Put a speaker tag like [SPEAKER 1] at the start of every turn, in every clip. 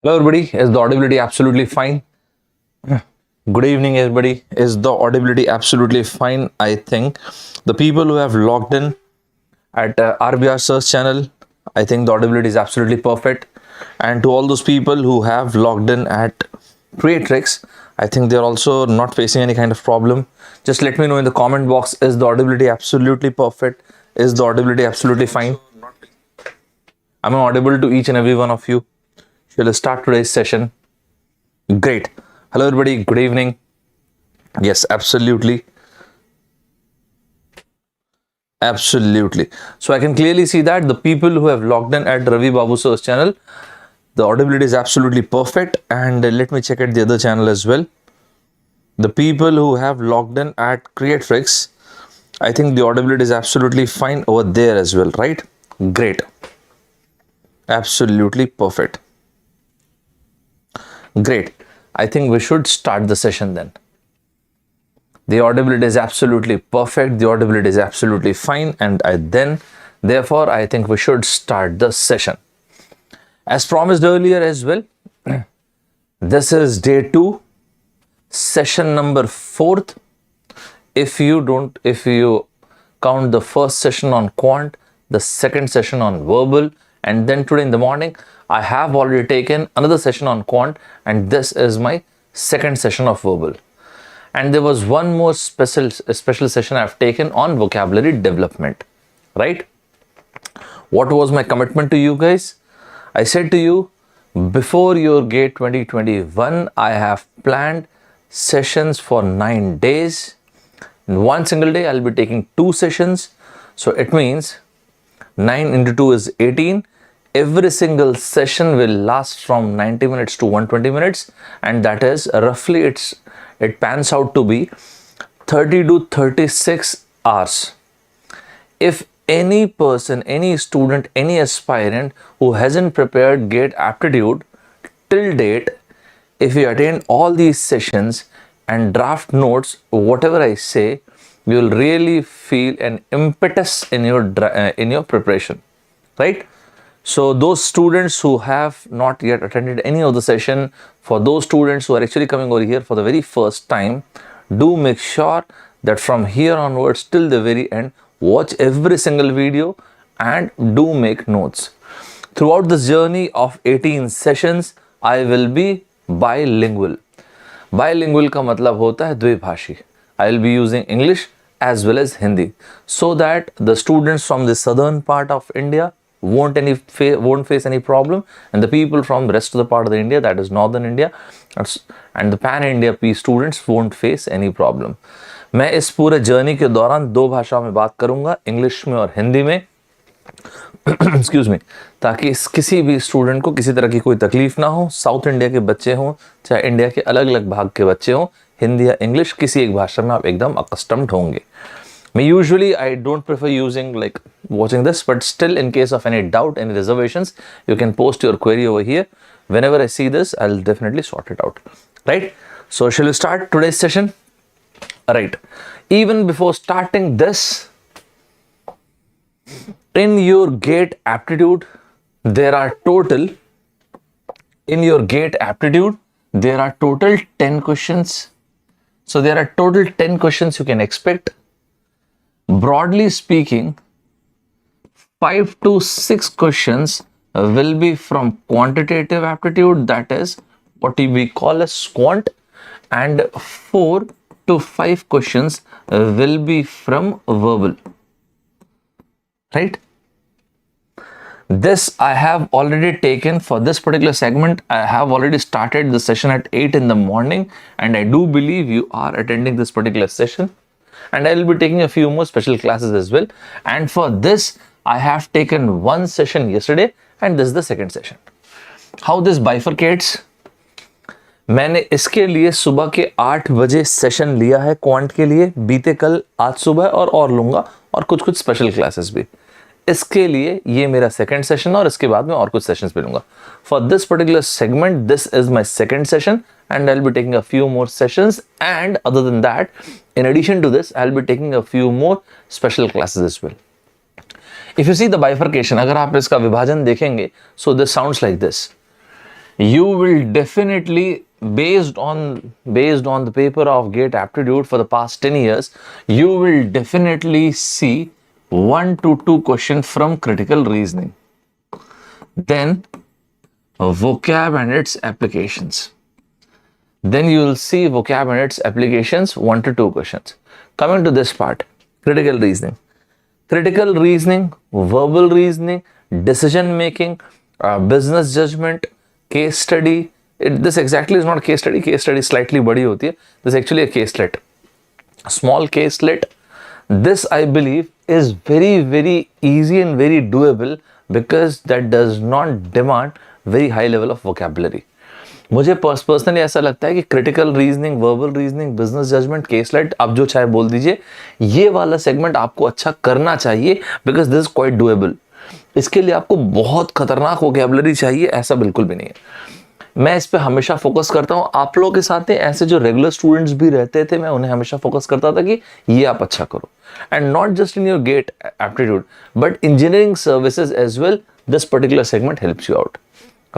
[SPEAKER 1] Hello everybody, is the audibility absolutely fine? Good evening everybody, is the audibility absolutely fine? I think the people who have logged in at RBS search channel, I think the audibility is absolutely perfect. And to all those people who have logged in at Creatrix, I think they're also not facing any kind of problem. Just let me know in the comment box, is the audibility absolutely perfect? Is the audibility absolutely fine? Am I audible to each and every one of you? Shall I start today's session? Great. Hello everybody, good evening. Yes, absolutely. Absolutely. So I can clearly see that the people who have logged in at Ravi Babu Sir's channel, the audibility is absolutely perfect. And let me check at the other channel as well. The people who have logged in at Creatrix, I think the audibility is absolutely fine over there as well, right? Great. Absolutely perfect. Great. I think we should start the session then. The audibility is absolutely perfect. The audibility is absolutely fine. And therefore, I think we should start the session. As promised earlier as well, this is day 2, session number 4th. If you count the first session on quant, the second session on verbal, and then today in the morning, I have already taken another session on quant, and this is my second session of verbal. And there was one more special session I've taken on vocabulary development, right? What was my commitment to you guys? I said to you, before your gate 2021, I have planned sessions for 9 days. In one single day, I'll be taking 2 sessions. So it means 9 into 2 is 18. Every single session will last from 90 minutes to 120 minutes. And that is roughly, it pans out to be 30 to 36 hours. If any person, any student, any aspirant who hasn't prepared GATE aptitude till date, if you attend all these sessions and draft notes, whatever I say, you will really feel an impetus in your preparation, right? So those students who have not yet attended any of the session, for those students who are actually coming over here for the very first time, do make sure that from here onwards till the very end, watch every single video and do make notes. Throughout this journey of 18 sessions, I will be bilingual. Bilingual का मतलब होता है द्विभाषी. I will be using English as well as Hindi, so that the students from the southern part of India won't face any problem, and the people from the rest of the part of the India, that is northern India, and the pan India students won't face any problem. मैं इस पूरे journey के दौरान 2 भाषाओं में बात करूंगा, English में और हिंदी में, एक्सक्यूज मी, ताकि किसी भी स्टूडेंट को किसी तरह की कोई तकलीफ ना हो. साउथ इंडिया के बच्चे हों चाहे इंडिया के अलग अलग भाग के बच्चे हों, हिंदी या इंग्लिश किसी एक भाषा में आप एकदम अकस्टम्ड होंगे. Usually I don't prefer using watching this, but still, in case of any doubt, any reservations, you can post your query over here. Whenever I see this, I'll definitely sort it out, right? So shall we start today's session? All right. Even before starting this, in your GATE aptitude, there are total 10 questions. So there are total 10 questions you can expect. Broadly speaking, 5 to 6 questions will be from quantitative aptitude, that is what we call as quant, and 4 to 5 questions will be from verbal, right? This I have already taken for this particular segment. I have already started the session at 8 in the morning, and I do believe you are attending this particular session. And I will be taking a few more special classes as well. And for this, I have taken one session yesterday, and this is the second session. How this bifurcates? मैंने इसके लिए सुबह के 8 बजे session लिया है quant के लिए, बीते कल आज सुबह और लूंगा, और कुछ स्पेशल क्लासेस भी. इसके लिए ये मेरा सेकंड सेशन, और इसके बाद में और कुछ सेशंस भी लूंगा. For this particular segment, this is my second session, and I'll be taking a few more sessions, and other than that, in addition to this, I'll be taking a few more special classes as well. If you see the bifurcation, अगर आप इसका विभाजन देखेंगे, so this sounds like this. you will definitely, based on the paper of GATE aptitude for the past 10 years, you will definitely see 1 to 2 questions from critical reasoning. Then vocab and its applications. Then you will see vocab and its applications, 1 to 2 questions. Coming to this part, critical reasoning. Critical reasoning, verbal reasoning, decision making, business judgment, case study. This exactly is not a case study. Case study slightly badi hoti hai. This is actually a caselet. A small caselet. This, I believe, is very, very easy and very doable because that does not demand very high level of vocabulary. मुझे personally ऐसा लगता है कि critical reasoning, verbal reasoning, business judgment, caselet, आप जो चाहे बोल दीजिए, ये वाला सेगमेंट आपको अच्छा करना चाहिए because this is quite doable. इसके लिए आपको बहुत खतरनाक वोकैबुलरी चाहिए, ऐसा बिल्कुल भी नहीं है. मैं इस पे हमेशा फोकस करता हूँ. आप लोगों के साथ ऐसे जो रेगुलर स्टूडेंट्स भी रहते थे, मैं उन्हें हमेशा फोकस करता था कि ये आप अच्छा करो. And not just in your GATE aptitude but engineering services as well. This particular segment helps you out,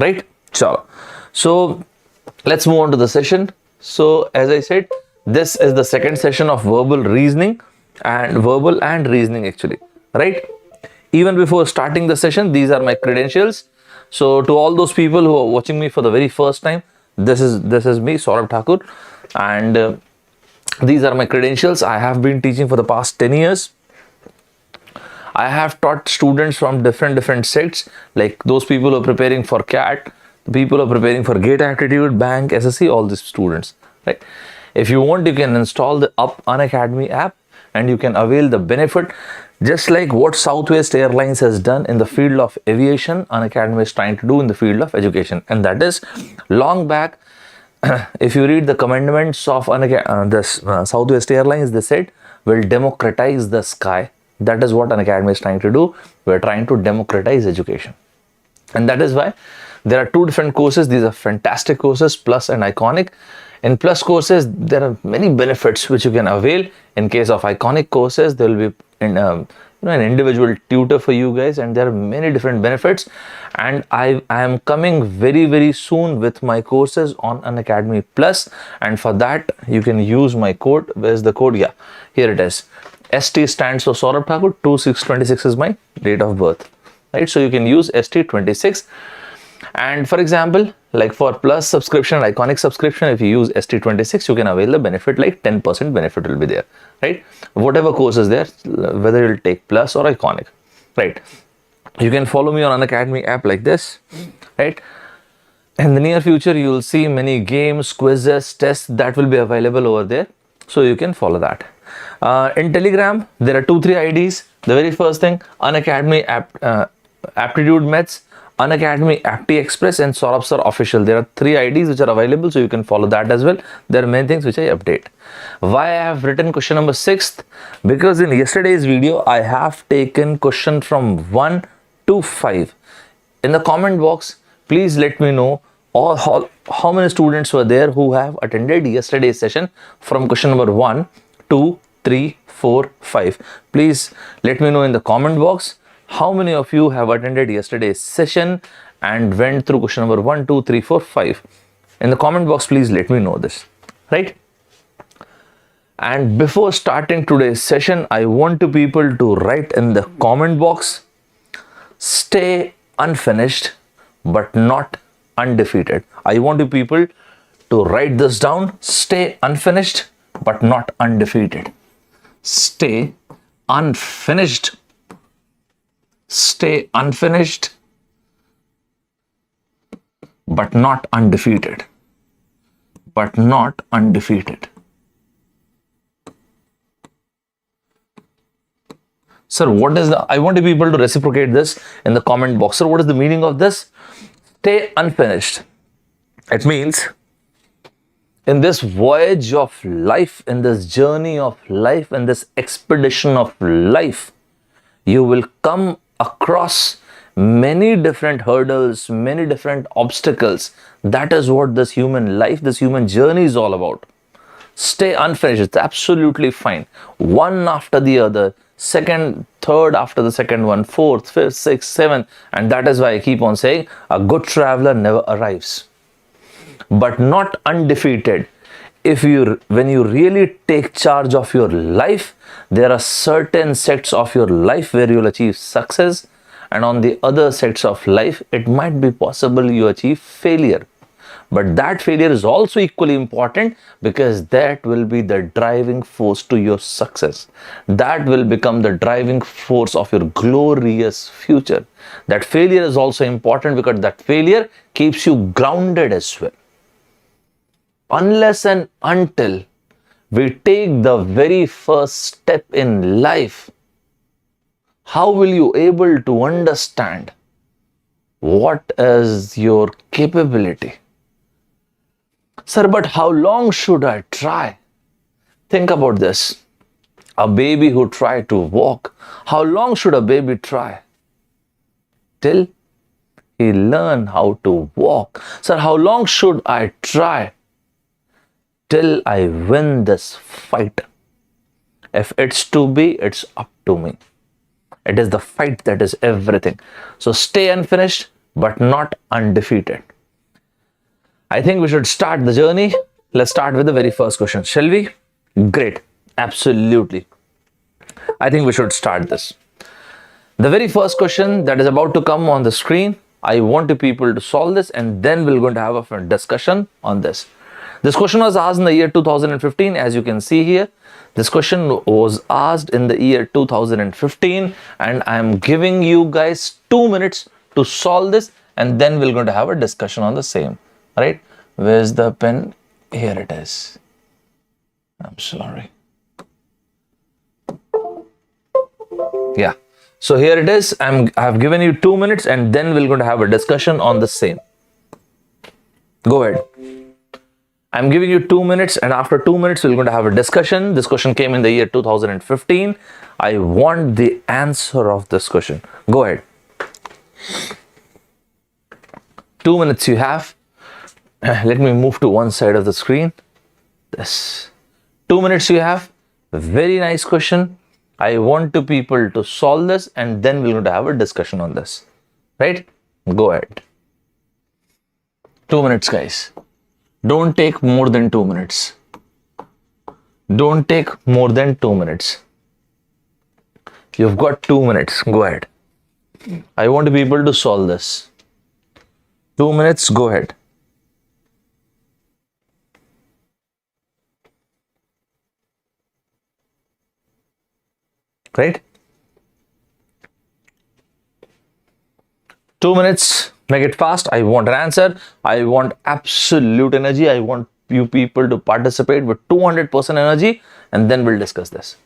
[SPEAKER 1] right? चलो, so let's move on to the session. So as I said, this is the second session of verbal reasoning and verbal and reasoning actually, right? Even before starting the session, these are my credentials. So to all those people who are watching me for the very first time, this is me, Saurabh Thakur, and these are my credentials. I have been teaching for the past 10 years. I have taught students from different sects, like those people who are preparing for CAT, the people who are preparing for GATE aptitude, bank, SSC, all these students, right? If you want, you can install the Unacademy app and you can avail the benefit. Just like what Southwest Airlines has done in the field of aviation, Unacademy is trying to do in the field of education. And that is, long back, if you read the commandments of Southwest Airlines, they said, we'll democratize the sky. That is what Unacademy is trying to do. We're trying to democratize education. And that is why there are 2 different courses. These are fantastic courses, Plus and Iconic. In Plus courses, there are many benefits which you can avail. In case of Iconic courses, there will be an individual tutor for you guys, and there are many different benefits. And I am coming very, very soon with my courses on Unacademy Plus, and for that you can use my code. Where's the code? Yeah, here it is. ST stands for Saurabh Thakur. 2626 is my date of birth, right? So you can use ST26. And for example, like for Plus subscription, Iconic subscription, if you use ST26, you can avail the benefit, like 10% benefit will be there, right? Whatever course is there, whether you'll take Plus or Iconic, right? You can follow me on Unacademy app like this, right? In the near future, you will see many games, quizzes, tests that will be available over there. So you can follow that. In Telegram, there are 2-3 IDs. The very first thing, Unacademy aptitude Mets, Unacademy Apti Express, and Saurabh Sir Official. There are 3 IDs which are available, so you can follow that as well. There are many things which I update. Why I have written question number 6th? Because in yesterday's video, I have taken question from 1 to 5. In the comment box, please let me know how many students were there who have attended yesterday's session from question number 1, 2, 3, 4, 5. Please let me know in the comment box how many of you have attended yesterday's session and went through question number 1, 2, 3, 4, 5. In the comment box, please let me know this, right? And before starting today's session, I want you people to write in the comment box, stay unfinished but not undefeated. I want you people to write this down, stay unfinished but not undefeated. Stay unfinished. Stay unfinished but not undefeated. But not undefeated. Sir, what is I want you people to reciprocate this in the comment box. Sir, what is the meaning of this? Stay unfinished. It means in this voyage of life, in this journey of life, in this expedition of life, you will come across many different hurdles, many different obstacles. That is what this human life, this human journey is all about. Stay unfinished. It's absolutely fine. One after the other, second, third after the second one, fourth, fifth, sixth, seventh. And that is why I keep on saying a good traveler never arrives. but not undefeated. When you really take charge of your life, there are certain sects of your life where you'll achieve success, and on the other sects of life, it might be possible you achieve failure. But that failure is also equally important, because that will be the driving force to your success. That will become the driving force of your glorious future. That failure is also important because that failure keeps you grounded as well. Unless and until we take the very first step in life, how will you able to understand what is your capability? Sir, but how long should I try? Think about this. A baby who tried to walk, how long should a baby try? Till he learn how to walk. Sir, how long should I try? Till I win this fight. If it's to be, it's up to me. It is the fight that is everything. So stay unfinished, but not undefeated. I think we should start the journey. Let's start with the very first question, shall we? Great. Absolutely. I think we should start this. The very first question that is about to come on the screen, I want you people to solve this, and then we're going to have a discussion on this. This question was asked in the year 2015, as you can see here. This question was asked in the year 2015, and I'm giving you guys 2 minutes to solve this, and then we're going to have a discussion on the same. Right? Where's the pen? Here it is. I'm sorry. Yeah. So here it is. I've given you 2 minutes, and then we're going to have a discussion on the same. Go ahead. I'm giving you 2 minutes, and after 2 minutes, we're going to have a discussion. This question came in the year 2015. I want the answer of this question. Go ahead. 2 minutes you have. Let me move to one side of the screen. This. 2 minutes you have. Very nice question. I want you people to solve this, and then we're going to have a discussion on this. Right? Go ahead. 2 minutes, guys. Don't take more than 2 minutes. Don't take more than 2 minutes. You've got 2 minutes. Go ahead. I want people to solve this. 2 minutes. Go ahead. Right? 2 minutes. Make it fast. I want an answer. I want absolute energy. I want you people to participate with 200% energy, and then we'll discuss this.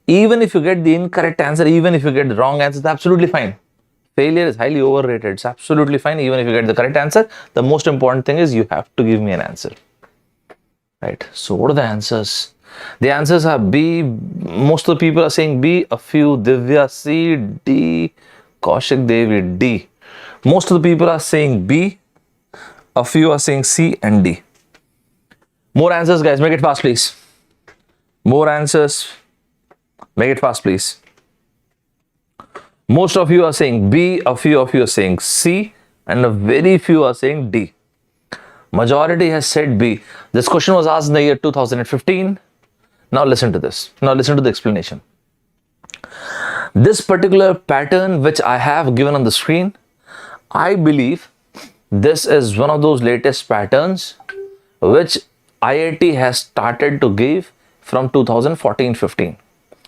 [SPEAKER 1] Even if you get the incorrect answer, even if you get the wrong answer, it's absolutely fine. Failure is highly overrated. It's absolutely fine. Even if you get the correct answer, the most important thing is you have to give me an answer. Right? So what are the answers? The answers are B. Most of the people are saying B. A few. Divya C. D. Kaushik Devi D. Most of the people are saying B. A few are saying C and D. More answers, guys. Make it fast, please. More answers. Make it fast, please. Most of you are saying B. A few of you are saying C. And a very few are saying D. Majority has said B. This question was asked in the year 2015. Now listen to this. Now listen to the explanation. This particular pattern which I have given on the screen, I believe this is one of those latest patterns which IIT has started to give from 2014-15.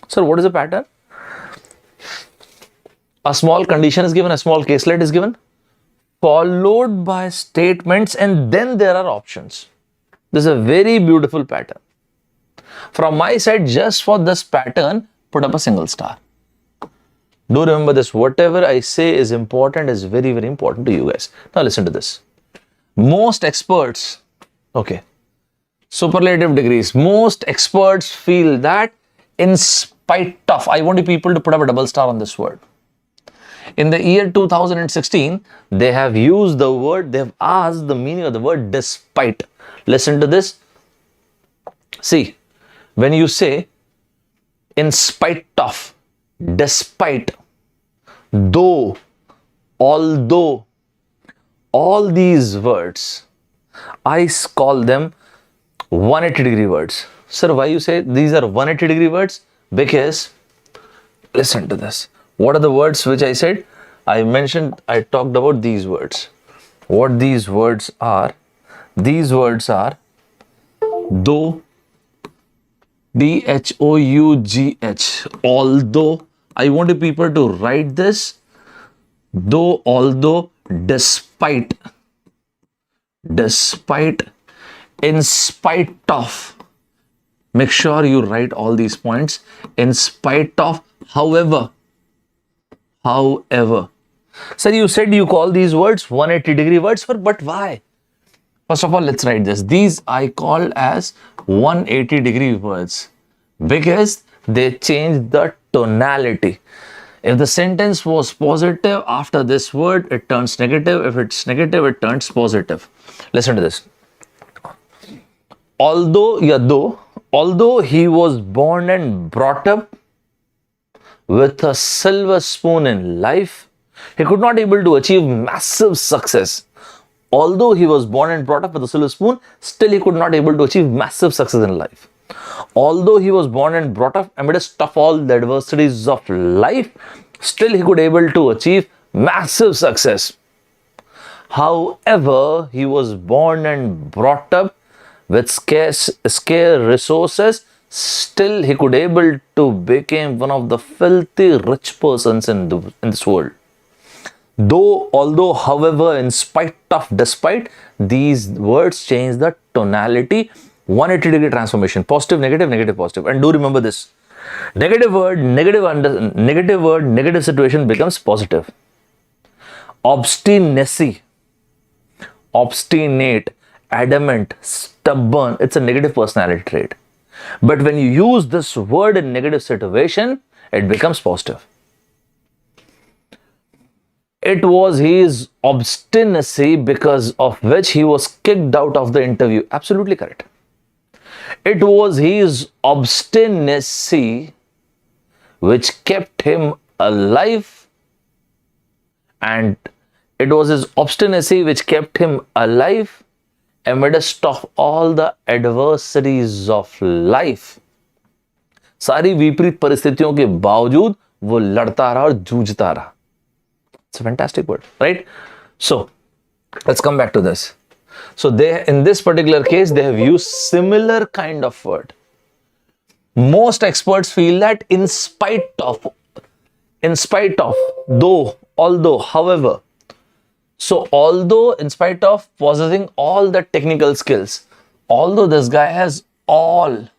[SPEAKER 1] So what is the pattern? A small condition is given, a small caselet is given, followed by statements, and then there are options. This is a very beautiful pattern. From my side, just for this pattern, put up a single star. Do remember this. Whatever I say is important, is very, very important to you guys. Now listen to this. Most experts, okay, superlative degrees, most experts feel that in spite of, I want you people to put up a double star on this word. In the year 2016, they have used the word, they have asked the meaning of the word despite. Listen to this. See, when you say in spite of, despite, though, although, all these words, I call them 180-degree words. Sir, why you say these are 180-degree words? Because, listen to this. What are the words which I said? I talked about these words. What these words are? These words are though, DHOUGH. Although, I want you people to write this. Though, although, despite, in spite of. Make sure you write all these points. In spite of, however. Sir, you said you call these words 180-degree words, but why? First of all, let's write this. These I call as 180-degree words because they change the tonality. If the sentence was positive, after this word, it turns negative. If it's negative, it turns positive. Listen to this. Although he was born and brought up with a silver spoon in life, he could not able to achieve massive success. Although he was born and brought up with a silver spoon, still he could not able to achieve massive success in life. Although he was born and brought up amidst of all the adversities of life, still he could able to achieve massive success. However, he was born and brought up with scarce resources, still he could able to become one of the filthy rich persons in this world. Though, although, however, in spite of, despite, these words change the tonality. 180-degree transformation. Positive, negative, negative, positive. And do remember this. Negative word, negative situation becomes positive. Obstinacy, obstinate, adamant, stubborn. It's a negative personality trait. But when you use this word in negative situation, it becomes positive. It was his obstinacy because of which he was kicked out of the interview. Absolutely correct. It was his obstinacy which kept him alive, and it was his obstinacy which kept him alive amidst of all the adversities of life. सारी विपरीत परिस्थितियों के बावजूद वो लड़ता रहा और जूझता रहा. It's a fantastic word, right? So, let's come back to this. So, in this particular case, they have used similar kind of word. Most experts feel that in spite of, though, although, however. So, although, in spite of possessing all the technical skills, although this guy has all,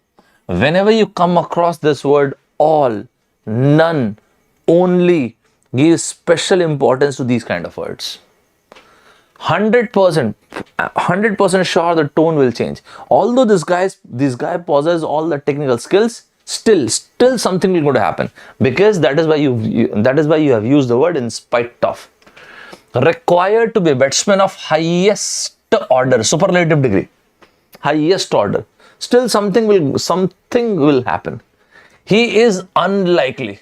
[SPEAKER 1] whenever you come across this word all, none, only, give special importance to these kind of words. 100% sure the tone will change. Although this guy possesses all the technical skills, still something is going to happen, because that is why you have used the word in spite of. Required to be a batsman of highest order, superlative degree, highest order. Still something will happen. He is unlikely.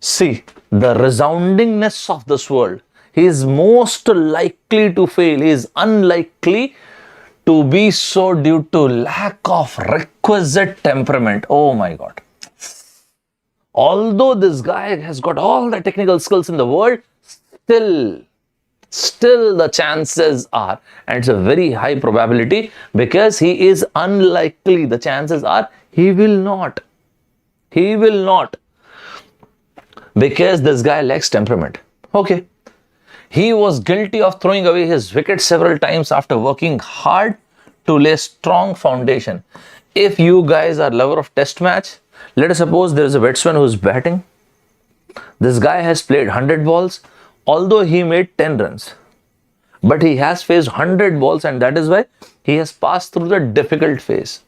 [SPEAKER 1] See the resoundingness of this word. He is most likely to fail. He is unlikely to be so due to lack of requisite temperament. Oh my God. Although this guy has got all the technical skills in the world, still the chances are, and it's a very high probability, because he is unlikely, the chances are he will not. Because this guy lacks temperament. Okay. He was guilty of throwing away his wicket several times after working hard to lay strong foundation. If you guys are lover of test match, let us suppose there is a batsman who is batting. This guy has played 100 balls, although he made 10 runs. But he has faced 100 balls, and that is why he has passed through the difficult phase.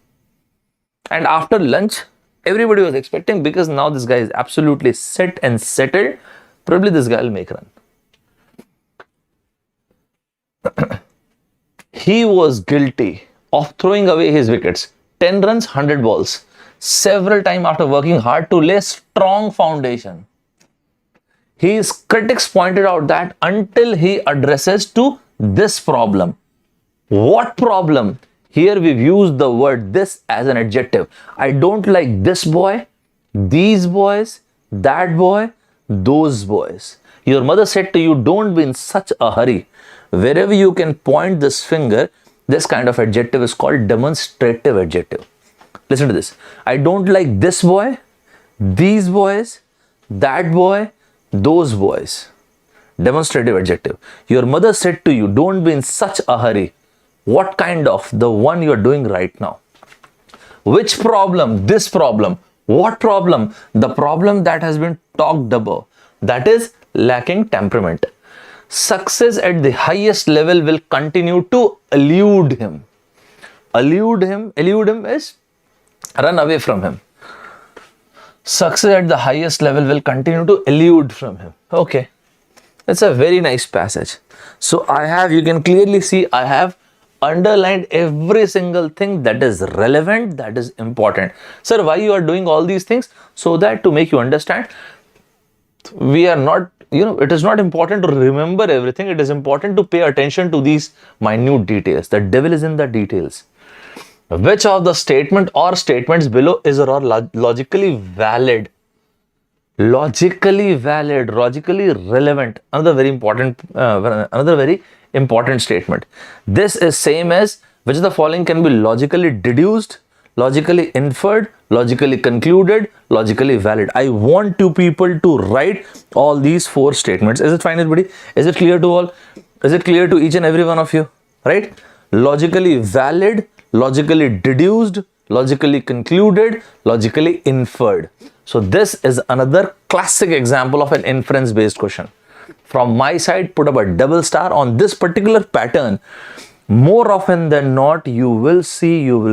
[SPEAKER 1] And after lunch, everybody was expecting, because now this guy is absolutely set and settled, probably this guy will make run. He was guilty of throwing away his wickets, 10 runs, 100 balls, several times after working hard to lay strong foundation. His critics pointed out that until he addresses to this problem, What problem? Here we've used the word this as an adjective. I don't like this boy, these boys, that boy, those boys. Your mother said to you, don't be in such a hurry. Wherever you can point this finger, this kind of adjective is called demonstrative adjective. Listen to this. I don't like this boy, these boys, that boy, those boys. Demonstrative adjective. Your mother said to you, don't be in such a hurry. What kind of? The one you're doing right now. Which problem? This problem. What problem? The problem that has been talked about. That is lacking temperament. Success at the highest level will continue to elude him. Elude him is run away from him. Success at the highest level will continue to elude from him. Okay. It's a very nice passage. So you can clearly see I have underlined every single thing that is relevant, that is important. Sir, why you are doing all these things? So that to make you understand, we are not, it is not important to remember everything. It is important to pay attention to these minute details. The devil is in the details. Which of the statement or statements below is or logically valid? Logically valid, logically relevant. Another very important statement. This is same as which of the following can be logically deduced, logically inferred, logically concluded, logically valid. I want two people to write all these four statements. Is it fine, everybody? Is it clear to all? Is it clear to each and every one of you? Right? Logically valid, logically deduced, logically concluded, logically inferred. So this is another classic example of an inference based question. From my side, put up a double star on this particular pattern. More often than not, you will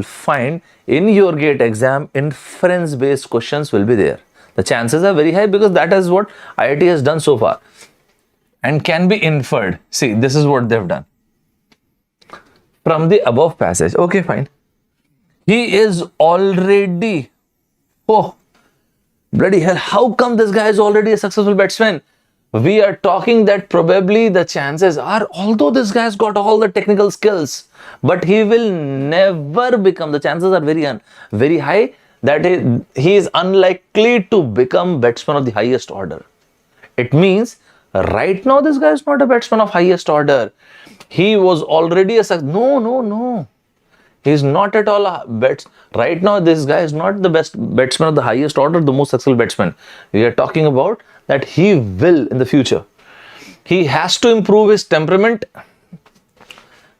[SPEAKER 1] find in your GATE exam, inference based questions will be there. The chances are very high because that is what IIT has done so far and can be inferred. See, this is what they've done from the above passage. Okay, fine. He is already, oh, bloody hell, how come this guy is already a successful batsman? We are talking that probably the chances are, although this guy's got all the technical skills, but he will never become, the chances are very high that he is unlikely to become batsman of the highest order. It means right now this guy is not a batsman of highest order. He was already a success. No. He's not at all a right now this guy is not the best batsman of the highest order, the most successful batsman. We are talking about that he will in the future. He has to improve his temperament.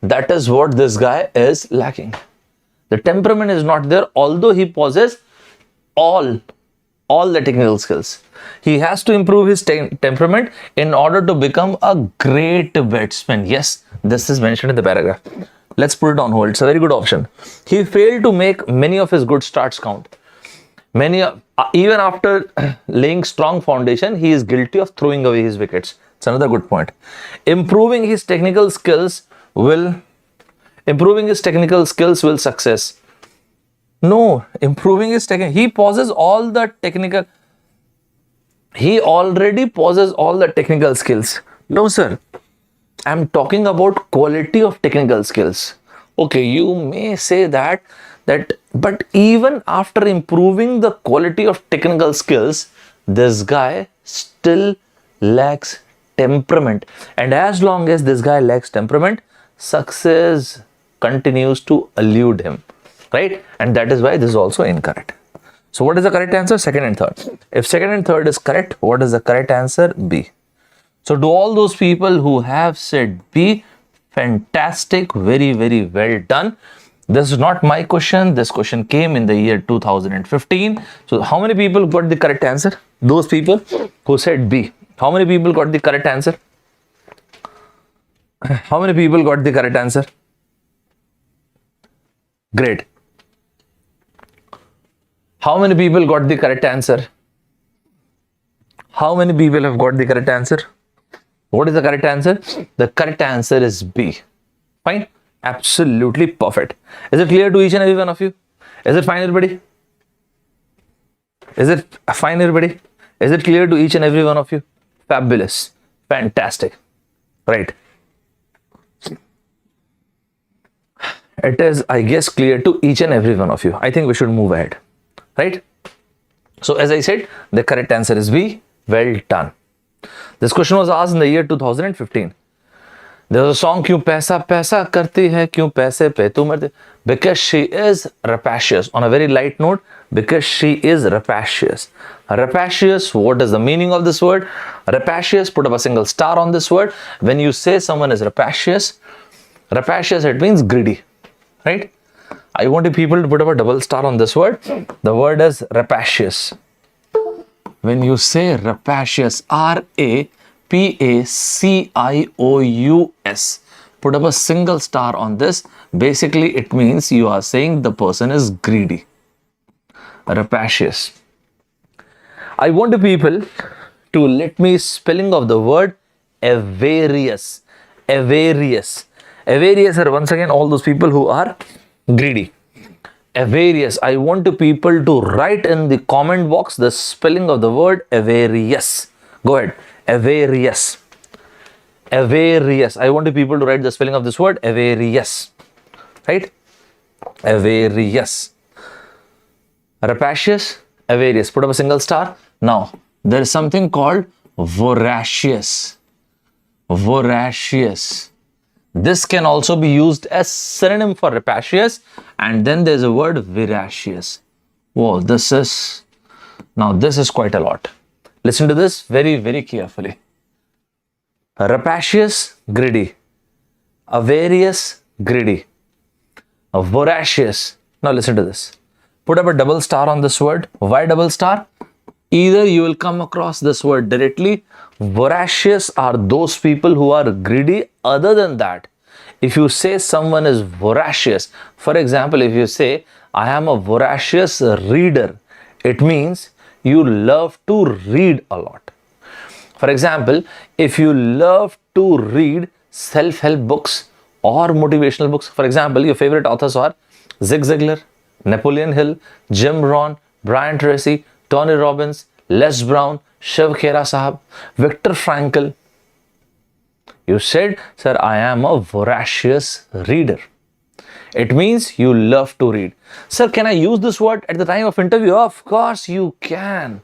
[SPEAKER 1] That is what this guy is lacking. The temperament is not there, although he possesses all the technical skills. He has to improve his temperament in order to become a great batsman. Yes, this is mentioned in the paragraph. Let's put it on hold. It's a very good option. He failed to make many of his good starts count. Even after laying strong foundation, he is guilty of throwing away his wickets. It's another good point. Improving his technical skills will success. No, improving his technical. He already possesses all the technical skills. No, sir. I'm talking about quality of technical skills. Okay, you may say that, but even after improving the quality of technical skills, this guy still lacks temperament. And as long as this guy lacks temperament, success continues to elude him, right? And that is why this is also incorrect. So what is the correct answer? Second and third. If second and third is correct, what is the correct answer? B. So to all those people who have said B, fantastic, very well done. This is not my question. This question came in the year 2015. So how many people got the correct answer? Those people who said B. How many people got the correct answer? How many people got the correct answer? Great. How many people got the correct answer? How many people have got the correct answer? What is the correct answer? The correct answer is B. Fine. Absolutely perfect. Is it clear to each and every one of you? Is it fine, everybody? Is it fine, everybody? Is it clear to each and every one of you? Fabulous. Fantastic. Right. It is, I guess, clear to each and every one of you. I think we should move ahead, right? So as I said, the correct answer is B. Well done. This question was asked in the year 2015. There was a song, Kyun Paisa Paisa Karti Hai, Kyun Paise Pe Tu Marti? Because she is rapacious. On a very light note, because she is rapacious. Rapacious, what is the meaning of this word? Rapacious, put up a single star on this word. When you say someone is rapacious, it means greedy, right? I want you people to put up a double star on this word. The word is rapacious. When you say rapacious, R-A-P-A-C-I-O-U-S, put up a single star on this. Basically, it means you are saying the person is greedy. Rapacious. I want the people to let me spelling of the word avaricious. Avaricious. Avaricious are once again all those people who are greedy. Avaricious. I want the people to write in the comment box the spelling of the word avaricious. Go ahead. Avaricious. Avaricious. I want the people to write the spelling of this word avaricious. Right? Avaricious. Rapacious. Avaricious. Put up a single star. Now, there is something called voracious. Voracious. This can also be used as synonym for rapacious, and then there's a word veracious. Whoa, this is quite a lot. Listen to this very, very carefully. Rapacious, greedy. Avaricious, greedy. Voracious. Now listen to this. Put up a double star on this word. Why double star? Either you will come across this word directly. Voracious are those people who are greedy. Other than that, if you say someone is voracious, for example, if you say, I am a voracious reader, it means you love to read a lot. For example, if you love to read self-help books or motivational books, for example, your favorite authors are Zig Ziglar, Napoleon Hill, Jim Rohn, Brian Tracy, Tony Robbins, Les Brown, Shiv Khera Sahab, Viktor Frankl. You said, sir, I am a voracious reader. It means you love to read. Sir, can I use this word at the time of interview? Of course you can.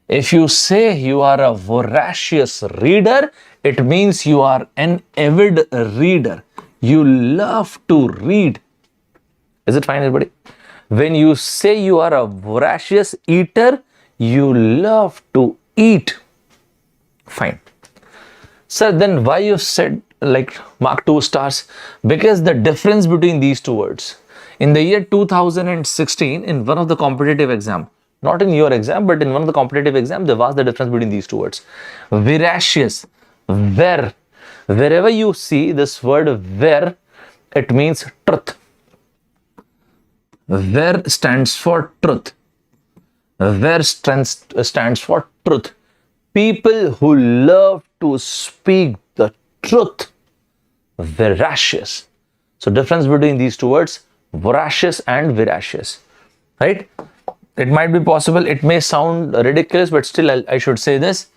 [SPEAKER 1] If you say you are a voracious reader, it means you are an avid reader. You love to read. Is it fine, everybody? When you say you are a voracious eater, you love to eat. Fine. Sir, then why you said like mark 2 stars? Because the difference between these two words. In the year 2016, in one of the competitive exam, not in your exam, but in one of the competitive exams, there was the difference between these two words. Veracious, ver. Wherever you see this word ver, it means truth. Ver stands for truth. Ver stands for truth. People who love to speak the truth. Veracious. So difference between these two words, voracious and veracious. Right? It might be possible, it may sound ridiculous, but still I should say this.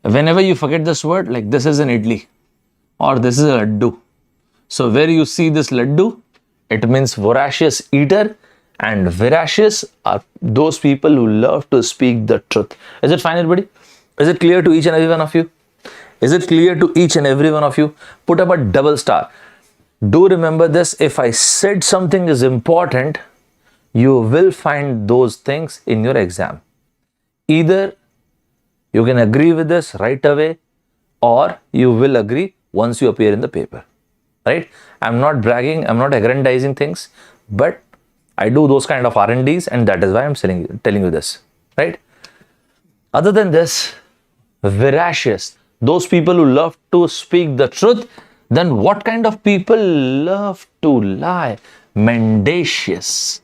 [SPEAKER 1] Whenever you forget this word, like this is an idli or this is a laddu. So where you see this laddu, it means voracious eater, and veracious are those people who love to speak the truth. Is it fine, everybody? Is it clear to each and every one of you? Is it clear to each and every one of you? Put up a double star. Do remember this, if I said something is important, you will find those things in your exam. Either you can agree with this right away, or you will agree once you appear in the paper. Right? I'm not bragging, I'm not aggrandizing things, but I do those kind of R&Ds, and that is why I'm telling you this. Right? Other than this, veracious, those people who love to speak the truth. Then what kind of people love to lie? Mendacious.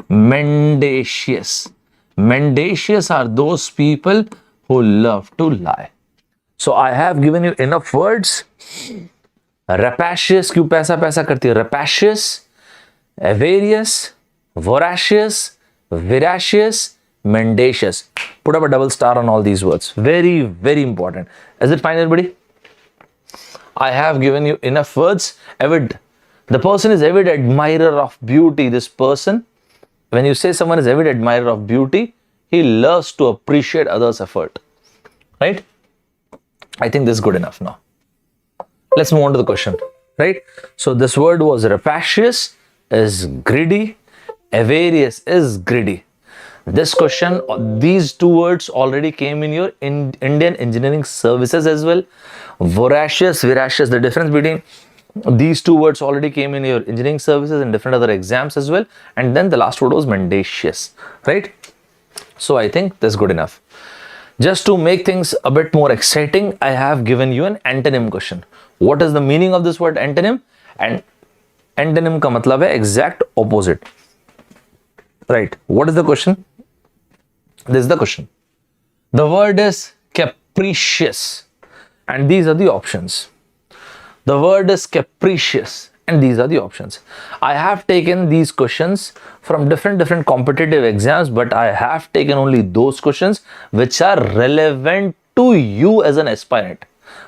[SPEAKER 1] Mendacious. Mendacious are those people who love to lie. So I have given you enough words. Rapacious, क्यों पैसा पैसा करती है? Rapacious, avaricious, voracious, veracious, mendacious. Put up a double star on all these words. Very, very important. Is it fine, everybody? I have given you enough words. Avid. The person is avid admirer of beauty. This person, when you say someone is avid admirer of beauty, he loves to appreciate others' effort. Right? I think this is good enough now. Let's move on to the question. Right? So this word was rapacious, is greedy, avaricious is greedy. This question, these two words already came in your Indian engineering services as well. Voracious, veracious, the difference between these two words already came in your engineering services and different other exams as well. And then the last word was mendacious, right? So I think that's good enough. Just to make things a bit more exciting, I have given you an antonym question. What is the meaning of this word antonym? And antonym ka matlab hai exact opposite. Right. What is the question? This is the question. The word is capricious. And these are the options. The word is capricious. And these are the options. I have taken these questions from different competitive exams, but I have taken only those questions which are relevant to you as an aspirant.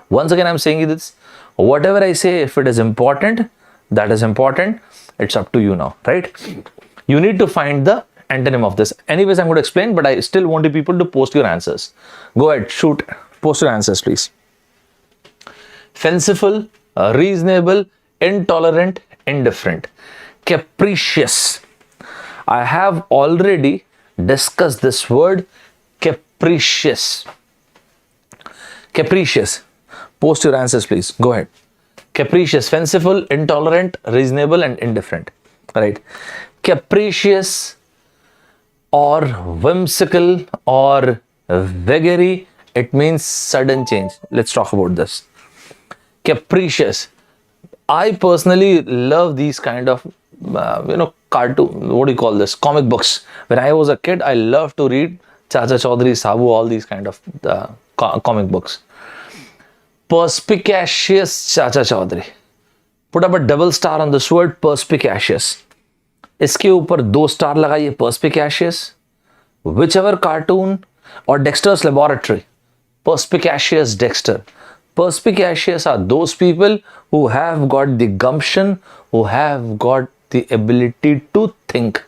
[SPEAKER 1] Once again, I'm saying this. Whatever I say, if it is important, that is important. It's up to you now, right? You need to find the antonym of this. Anyways, I'm going to explain, but I still want you people to post your answers. Go ahead, shoot. Post your answers, please. Fanciful, reasonable, intolerant, indifferent. Capricious. I have already discussed this word, capricious. Capricious. Post your answers, please. Go ahead. Capricious, fanciful, intolerant, reasonable, and indifferent. Right. Capricious or whimsical or vagary, it means sudden change. Let's talk about this. Capricious. I personally love these kind of, cartoon, what do you call this? Comic books. When I was a kid, I loved to read Chacha Chaudhary, Sabu, all these kind of comic books. Perspicacious Chacha Chaudhary. Put up a double star on this word, perspicacious. इसके ऊपर 2 star लगाइए, perspicacious. Whichever cartoon or Dexter's Laboratory, perspicacious Dexter. Perspicacious are those people who have got the gumption, who have got the ability to think.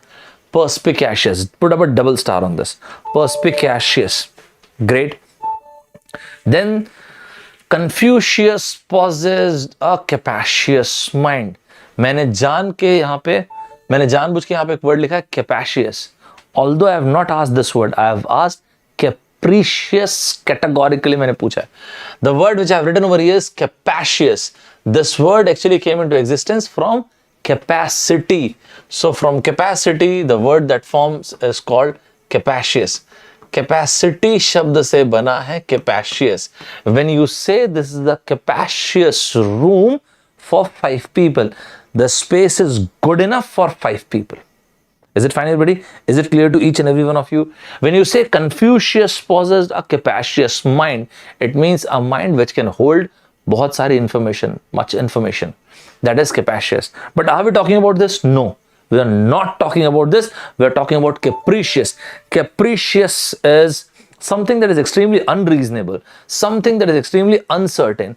[SPEAKER 1] Perspicacious. Put up a double star on this. Perspicacious. Great. Then Confucius possessed a capacious mind. मैंने जानबूझ के यहाँ पे एक word लिखा है capacious. Although I have not asked this word, I have asked capricious categorically. मैंने पूछा है. The word which I have written over here is capacious. This word actually came into existence from capacity. So from capacity, the word that forms is called capacious. Capacity शब्द से बना है capacious. When you say this is the capacious room for 5 people, the space is good enough for 5 people. Is it fine, everybody? Is it clear to each and every one of you? When you say Confucius possessed a capacious mind, it means a mind which can hold बहुत सारी information, much information. That is capacious. But are we talking about this? No. We are not talking about this. We are talking about capricious. Capricious is something that is extremely unreasonable, something that is extremely uncertain.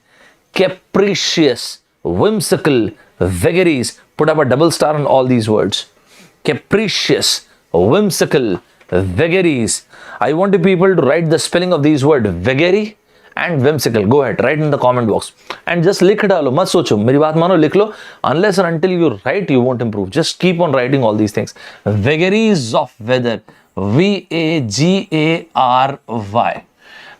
[SPEAKER 1] Capricious, whimsical, vagaries. Put up a double star on all these words. Capricious, whimsical, vagaries. I want you people to write the spelling of these words, vagary and whimsical. Go ahead, write in the comment box and just लिख डालो, मत सोचो, मेरी बात मानो, लिख लो. Unless and until you write, you won't improve. Just keep on writing all these things. Vagaries of weather, V-A-G-A-R-Y.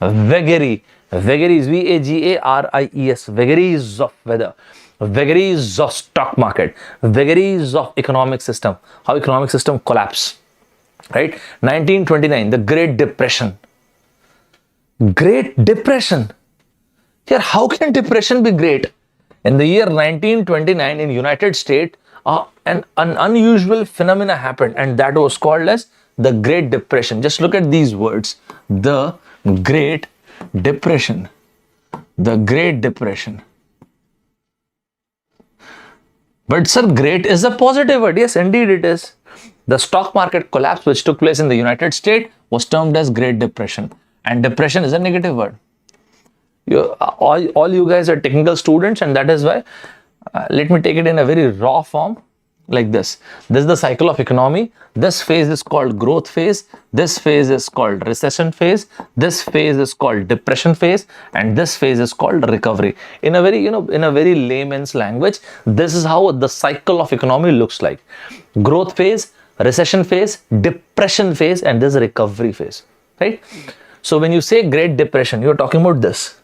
[SPEAKER 1] Vagary, vagaries, V-A-G-A-R-I-E-S. Vagaries of weather. Vagaries of stock market. Vagaries of economic system. How economic system collapse. Right? 1929, the Great Depression. Great Depression. Here, how can depression be great? In the year 1929 in United States, an unusual phenomena happened, and that was called as the Great Depression. Just look at these words. The Great Depression. The Great Depression. But sir, great is a positive word. Yes, indeed it is. The stock market collapse which took place in the United States was termed as Great Depression. And depression is a negative word. All you guys are technical students, and that is why Let me take it in a very raw form like this. This is the cycle of economy. This phase is called growth phase. This phase is called recession phase. This phase is called depression phase, and this phase is called recovery. In a very, in a very layman's language, this is how the cycle of economy looks like. Growth phase, recession phase, depression phase, and this recovery phase, right? So when you say Great Depression, you're talking about this.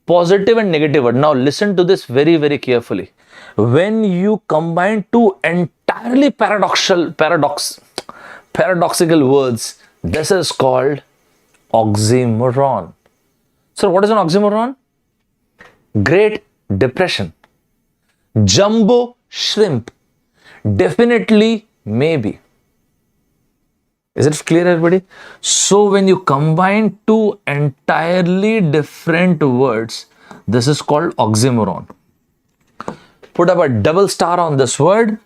[SPEAKER 1] Positive and negative word. Now listen to this very, very carefully. When you combine two entirely paradoxical words, this is called oxymoron. So what is an oxymoron? Great Depression, jumbo shrimp, definitely, maybe. Is it clear, everybody? So when you combine two entirely different words, this is called oxymoron. Put up a double star on this word.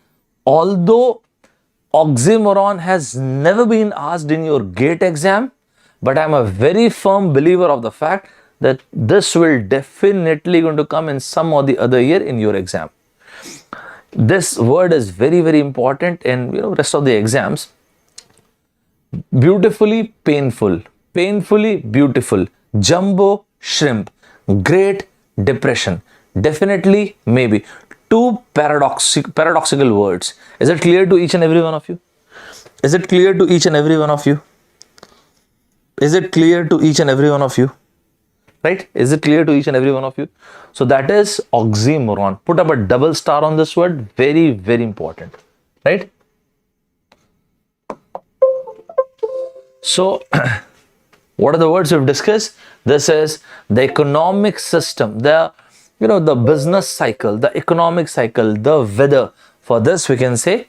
[SPEAKER 1] Although oxymoron has never been asked in your GATE exam, but I'm a very firm believer of the fact that this will definitely going to come in some or the other year in your exam. This word is very, very important in rest of the exams. Beautifully painful, painfully beautiful, jumbo shrimp, Great Depression, definitely, maybe. Two paradoxical words. Is it clear to each and every one of you? Is it clear to each and every one of you? Is it clear to each and every one of you? Right? Is it clear to each and every one of you? So that is oxymoron. Put up a double star on this word. Very, very important. Right? So, what are the words we've discussed? This is the economic system, the business cycle, the economic cycle, the weather. For this, we can say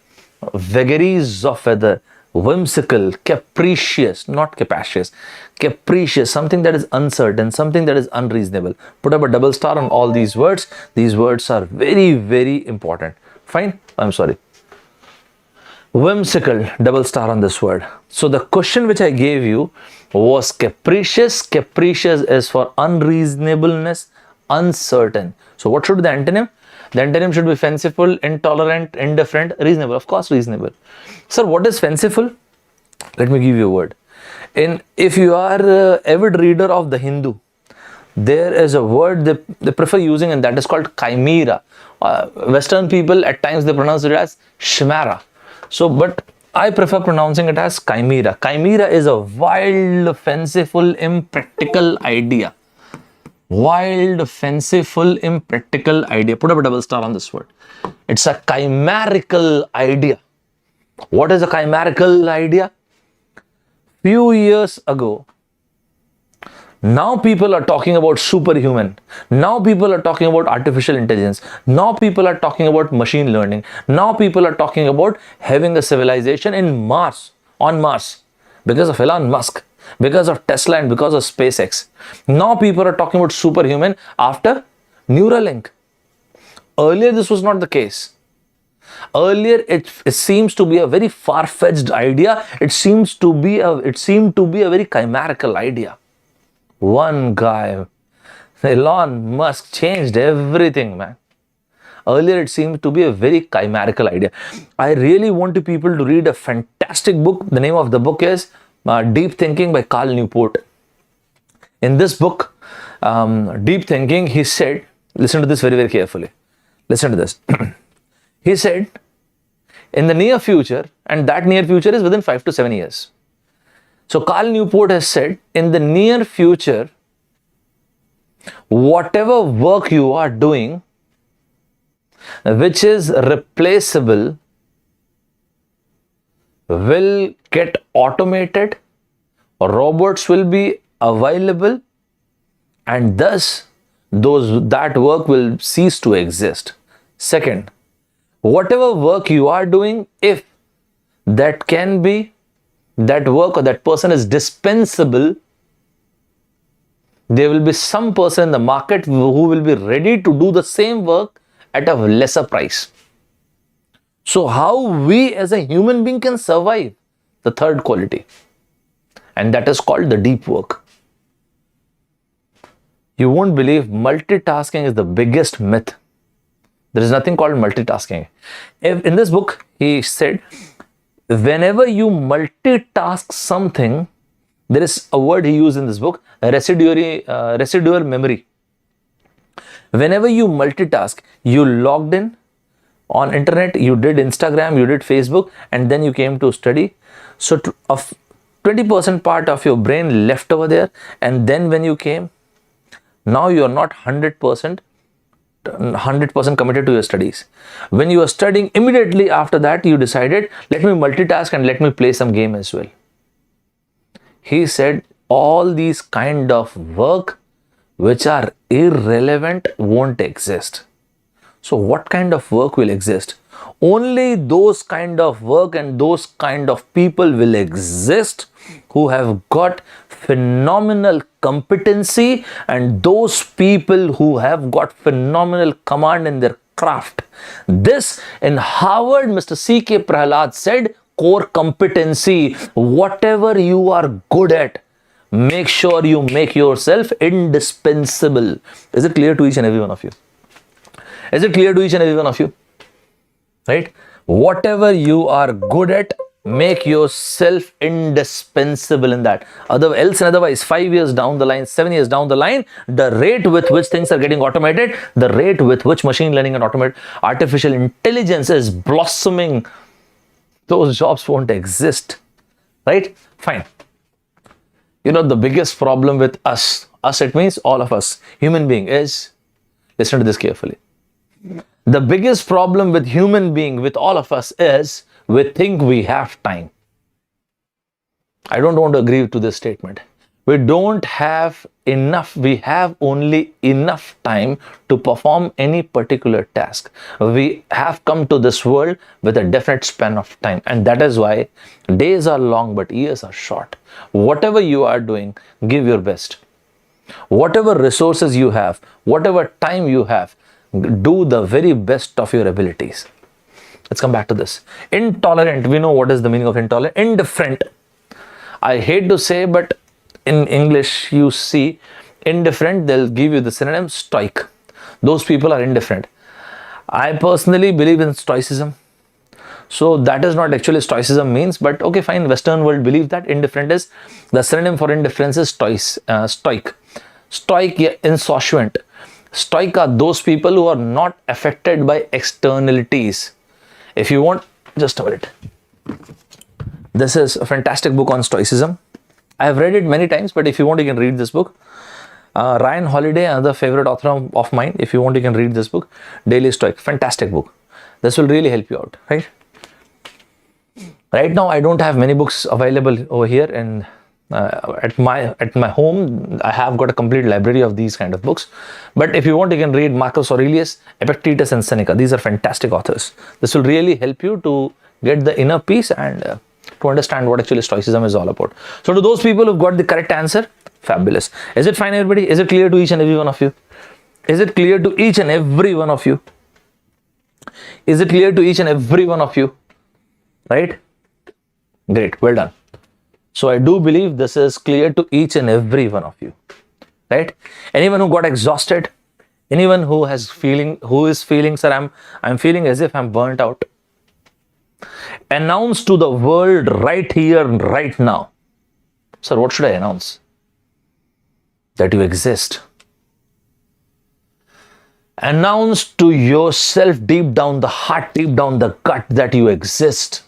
[SPEAKER 1] vagaries of weather, whimsical, capricious, not capacious, capricious, something that is uncertain, something that is unreasonable. Put up a double star on all these words. These words are very, very important. Fine? I'm sorry. Whimsical, double star on this word. So the question which I gave you was capricious. Capricious is for unreasonableness, uncertain. So what should be the antonym? The antonym should be fanciful, intolerant, indifferent, reasonable. Of course, reasonable. Sir, what is fanciful? Let me give you a word. If you are an avid reader of the Hindu, there is a word they prefer using, and that is called chimera. Western people at times they pronounce it as chimera. So, but I prefer pronouncing it as chimera. Chimera is a wild, fanciful, impractical idea. Wild, fanciful, impractical idea. Put up a double star on this word. It's a chimerical idea. What is a chimerical idea? Few years ago, now people are talking about superhuman. Now people are talking about artificial intelligence. Now people are talking about machine learning. Now people are talking about having a civilization in Mars, on Mars, because of Elon Musk, because of Tesla, and because of SpaceX. Now people are talking about superhuman after Neuralink. Earlier this was not the case. Earlier it seems to be a very far-fetched idea. It seemed to be a very chimerical idea. One guy, Elon Musk, changed everything, man. Earlier, it seemed to be a very chimerical idea. I really want people to read a fantastic book. The name of the book is Deep Thinking by Cal Newport. In this book, Deep Thinking, he said, listen to this very, very carefully. Listen to this. He said, in the near future, and that near future is within 5 to 7 years. So Cal Newport has said, in the near future, whatever work you are doing, which is replaceable, will get automated, robots will be available, and thus that work will cease to exist. Second, whatever work you are doing, if that work or that person is dispensable, there will be some person in the market who will be ready to do the same work at a lesser price. So how we as a human being can survive? The third quality, and that is called the deep work. You won't believe, multitasking is the biggest myth. There is nothing called multitasking. In this book, he said, whenever you multitask something, there is a word he used in this book, residual memory. Whenever you multitask, you logged in on internet, you did Instagram, you did Facebook, and then you came to study. So 20% part of your brain left over there, and then when you came, now you are not 100% committed to your studies. When you are studying, immediately after that you decided, let me multitask and let me play some game as well. He said all these kind of work which are irrelevant won't exist. So what kind of work will exist? Only those kind of work and those kind of people will exist who have got phenomenal competency, and those people who have got phenomenal command in their craft. This in Harvard, Mr. C.K. Prahalad said, core competency. Whatever you are good at, make sure you make yourself indispensable. Is it clear to each and every one of you? Is it clear to each and every one of you? Right? Whatever you are good at, make yourself indispensable in that. Otherwise, 5 years down the line, 7 years down the line, the rate with which things are getting automated, the rate with which machine learning and artificial intelligence is blossoming, those jobs won't exist. Right? Fine. You know, the biggest problem with us it means all of us, human being, is, listen to this carefully. The biggest problem with human being, with all of us, is we think we have time. I don't want to agree to this statement. We don't have enough, we have only enough time to perform any particular task. We have come to this world with a definite span of time, and that is why days are long but years are short. Whatever you are doing, give your best. Whatever resources you have, whatever time you have, do the very best of your abilities. Let's come back to this. Intolerant, we know what is the meaning of intolerant. Indifferent. I hate to say, but in English, you see indifferent, they'll give you the synonym stoic. Those people are indifferent. I personally believe in stoicism. So that is not actually stoicism means, but okay, fine. Western world believe that indifferent is, the synonym for indifference is stoic. Stoic, insouciant. Stoic are those people who are not affected by externalities. If you want, just a minute. This is a fantastic book on stoicism. I have read it many times, but if you want, you can read this book. Ryan Holiday, another favorite author of mine. If you want, you can read this book, Daily Stoic. Fantastic book. This will really help you out, right? Right now, I don't have many books available over here, and at my home, I have got a complete library of these kind of books. But if you want, you can read Marcus Aurelius, Epictetus, and Seneca. These are fantastic authors. This will really help you to get the inner peace and to understand what actually stoicism is all about. So to those people who've got the correct answer, fabulous. Is it fine, everybody? Is it clear to each and every one of you? Is it clear to each and every one of you? Is it clear to each and every one of you? Right? Great. Well done. So I do believe this is clear to each and every one of you, right? Anyone who got exhausted, anyone who is feeling, sir, I'm feeling as if I'm burnt out. Announce to the world right here, right now. Sir, what should I announce? That you exist. Announce to yourself deep down the heart, deep down the gut, that you exist.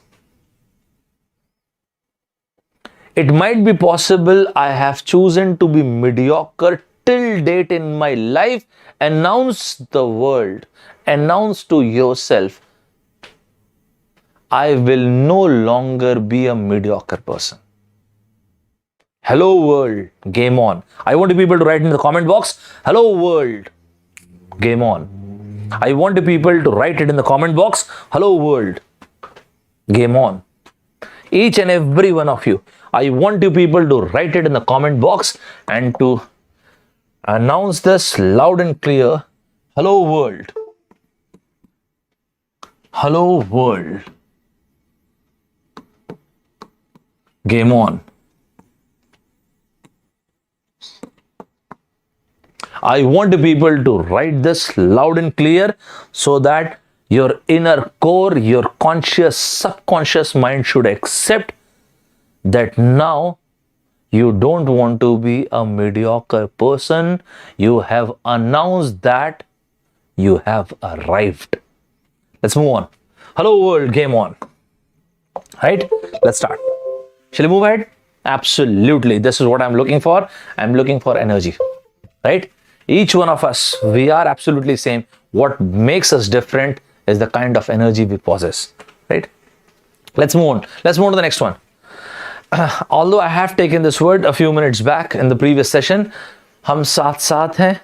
[SPEAKER 1] It might be possible I have chosen to be mediocre till date in my life. Announce the world, announce to yourself, I will no longer be a mediocre person. Hello world, game on. I want people to write in the comment box, hello world, game on. I want people to write it in the comment box, hello world, game on. Each and every one of you, I want you people to write it in the comment box and to announce this loud and clear. Hello world. Hello world. Game on. I want people to write this loud and clear so that your inner core, your conscious, subconscious mind should accept that now you don't want to be a mediocre person. You have announced that you have arrived. Let's move on. Hello world, game on. Right? Let's start. Shall we move ahead? Absolutely. This is what I'm looking for. I'm looking for energy. Right? Each one of us, we are absolutely same. What makes us different is the kind of energy we possess. Right? Let's move on. Let's move on to the next one. Although I have taken this word a few minutes back in the previous session, hum saath saath hain.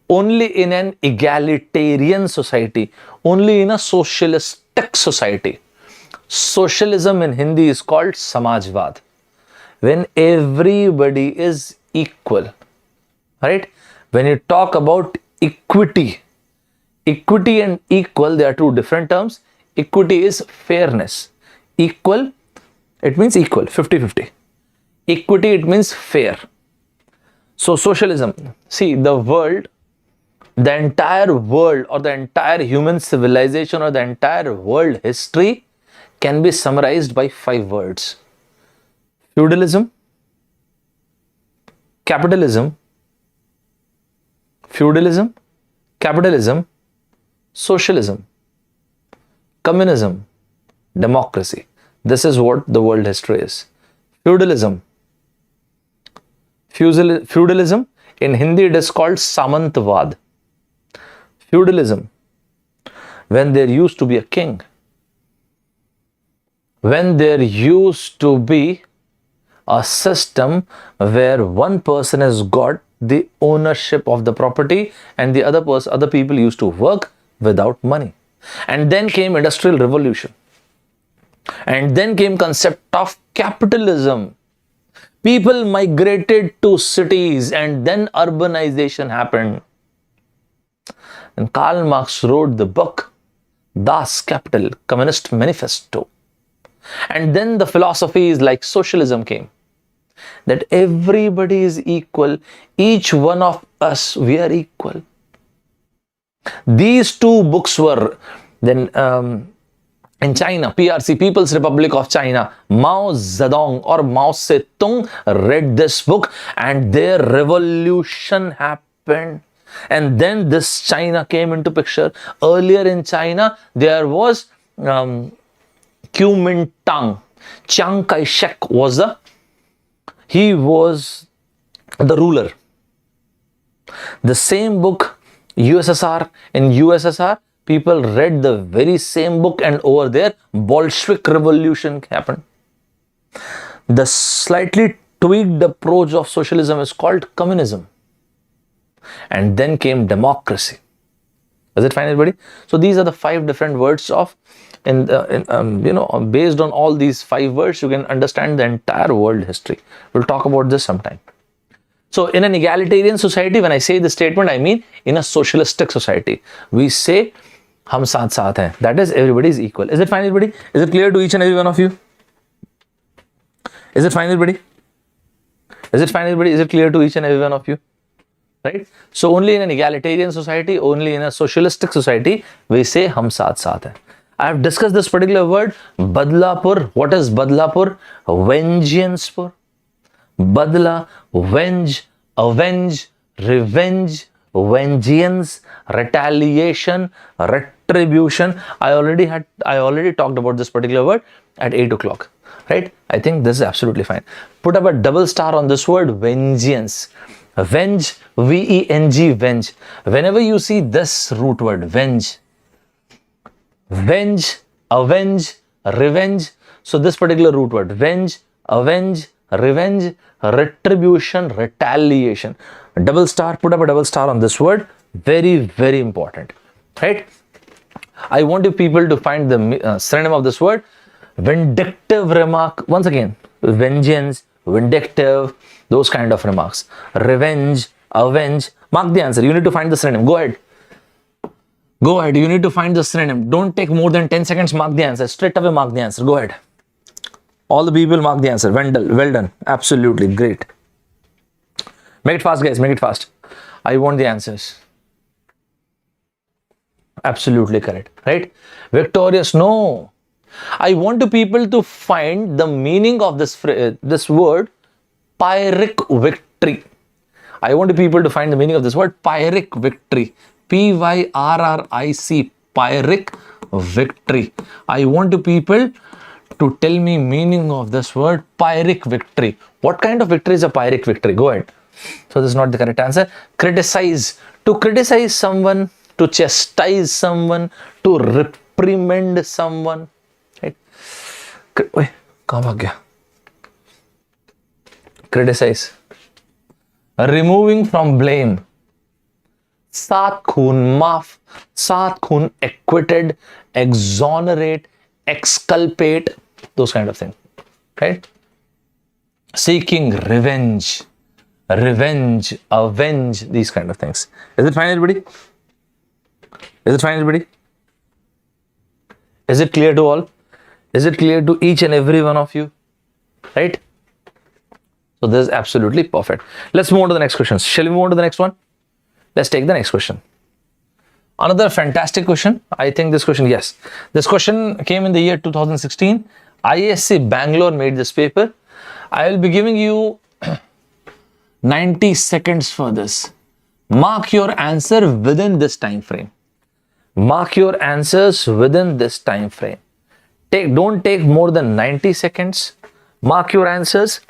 [SPEAKER 1] Only in an egalitarian society, only in a socialistic society. Socialism in Hindi is called Samajwad. When everybody is equal, right? When you talk about equity and equal, they are two different terms. Equity is fairness. Equal, it means equal, 50-50. Equity, it means fair. So socialism, see the world, the entire world or the entire human civilization or the entire world history can be summarized by 5 words. Feudalism, capitalism, feudalism, capitalism, socialism, communism, democracy. This is what the world history is. Feudalism. Feudalism, in Hindi it is called Samantvad. Feudalism, when there used to be a king, when there used to be a system where one person has got the ownership of the property and the other people used to work without money. And then came Industrial Revolution. And then came concept of capitalism. People migrated to cities and then urbanization happened. And Karl Marx wrote the book Das Kapital, Communist Manifesto. And then the philosophies like socialism came. That everybody is equal. Each one of us, we are equal. These two books were then in China, PRC, People's Republic of China, Mao Zedong or Mao Zedong read this book and their revolution happened. And then this China came into picture. Earlier in China, there was Kuomintang. Chiang Kai-shek was the ruler. The same book, USSR, in USSR, people read the very same book and over there, Bolshevik revolution happened. The slightly tweaked approach of socialism is called communism. And then came democracy. Is it fine, everybody? So these are the 5 different words of, based on all these 5 words, you can understand the entire world history. We'll talk about this sometime. So in an egalitarian society, when I say this statement, I mean in a socialistic society. We say, hum saath saath hain. That is, everybody is equal. Is it fine, everybody? Is it clear to each and every one of you? Is it fine, everybody? Is it fine, everybody? Is it clear to each and every one of you? Right? So only in an egalitarian society, only in a socialistic society, we say hum saath saath hai. I have discussed this particular word, Badlapur. What is Badlapur? Vengeancepur. Badla, venge, avenge, revenge, vengeance, retaliation, retribution. I already talked about this particular word at 8 o'clock. Right? I think this is absolutely fine. Put up a double star on this word, vengeance. Venge, V-E-N-G, venge. Whenever you see this root word, venge, avenge, revenge. So this particular root word, venge, avenge, revenge, retribution, retaliation. Double star, put up a double star on this word. Very, very important. Right? I want you people to find the synonym of this word. Vindictive remark. Once again, vengeance, vindictive, those kind of remarks. Revenge, avenge. Mark the answer. You need to find the synonym. Go ahead. Go ahead. You need to find the synonym. Don't take more than 10 seconds. Mark the answer. Straight away mark the answer. Go ahead. All the people mark the answer. Well done. Absolutely great. Make it fast, guys. Make it fast. I want the answers. Absolutely correct, right? Victorious, no. I want the people to find the meaning of this word, Pyrrhic victory. I want the people to find the meaning of this word, Pyrrhic victory. Pyrrric, Pyrrhic victory. I want the people to tell me meaning of this word, Pyrrhic victory. What kind of victory is a Pyrrhic victory? Go ahead. So this is not the correct answer. Criticize. To criticize someone, to chastise someone, to reprimand someone. Right? Wait, कहाँ भाग गया? Criticize. Removing from blame. सात खून माफ, सात खून acquitted, exonerate, exculpate, those kind of things, right? Seeking revenge, avenge, these kind of things. Is it fine, everybody? Is it fine, everybody? Is it clear to all? Is it clear to each and every one of you? Right? So this is absolutely perfect. Let's move on to the next question. Shall we move on to the next one? Let's take the next question. Another fantastic question. I think this question, yes. This question came in the year 2016. ISC Bangalore made this paper. I will be giving you 90 seconds for this. Mark your answer within this time frame. Mark your answers within this time frame. Don't take more than 90 seconds. Mark your answers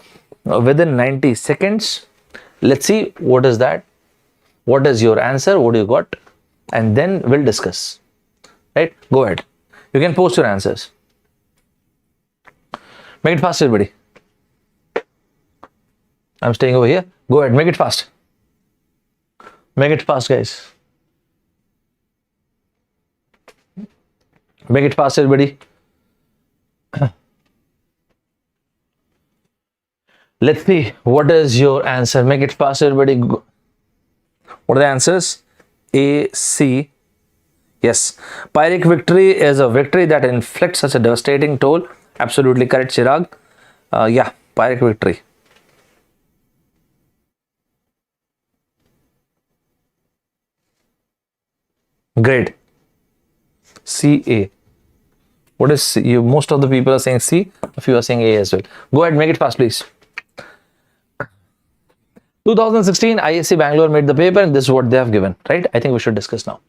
[SPEAKER 1] within 90 seconds. Let's see what is that. What is your answer? What do you got? And then we'll discuss. Right? Go ahead. You can post your answers. Make it fast, everybody. I'm staying over here. Go ahead. Make it fast. Make it fast, guys. Make it fast, everybody. Let's see. What is your answer? Make it fast, everybody. What are the answers? A, C. Yes. Pyrrhic victory is a victory that inflicts such a devastating toll. Absolutely correct, Chirag. Yeah, Pyrrhic victory. Great. C, A. What is C? Most of the people are saying C. A few are saying A as well. Go ahead, make it fast, please. 2016, ISC Bangalore made the paper and this is what they have given, right? I think we should discuss now.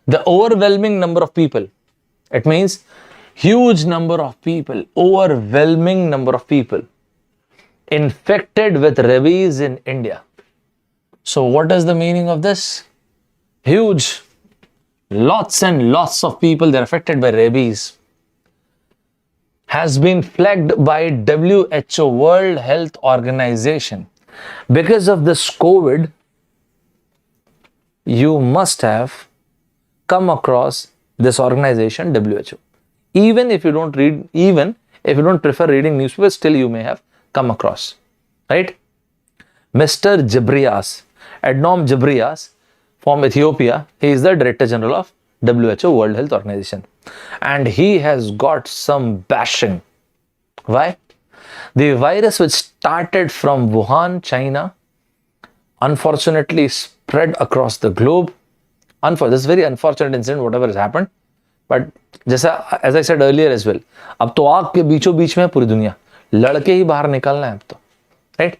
[SPEAKER 1] The overwhelming number of people. It means huge number of people, overwhelming number of people infected with rabies in India. So what is the meaning of this? Huge. Lots and lots of people, they're affected by rabies. Has been flagged by WHO, World Health Organization. Because of this COVID, you must have come across this organization, WHO. Even if you don't read, even if you don't prefer reading newspapers, still you may have come across, right? Mr. Jabrias, Adnom Jabrias from Ethiopia, he is the Director General of WHO, World Health Organization. And he has got some bashing. Why? The virus which started from Wuhan, China, unfortunately spread across the globe. This is very unfortunate incident, whatever has happened. But as I said earlier as well, अब तो आग के बीचों बीच में पूरी दुनिया, लड़के ही बाहर निकलना है अब तो, right?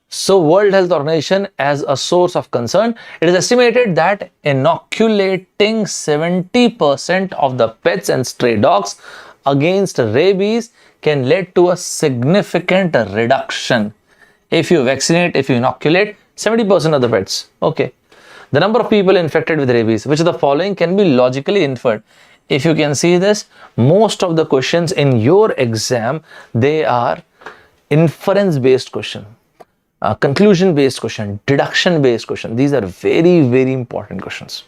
[SPEAKER 1] So World Health Organization as a source of concern, it is estimated that inoculating 70% of the pets and stray dogs against rabies can lead to a significant reduction. If you vaccinate, if you inoculate 70% of the pets, okay. The number of people infected with rabies, which of the following can be logically inferred? If you can see this, most of the questions in your exam, they are inference-based question, conclusion-based question, deduction-based question. These are very, very important questions,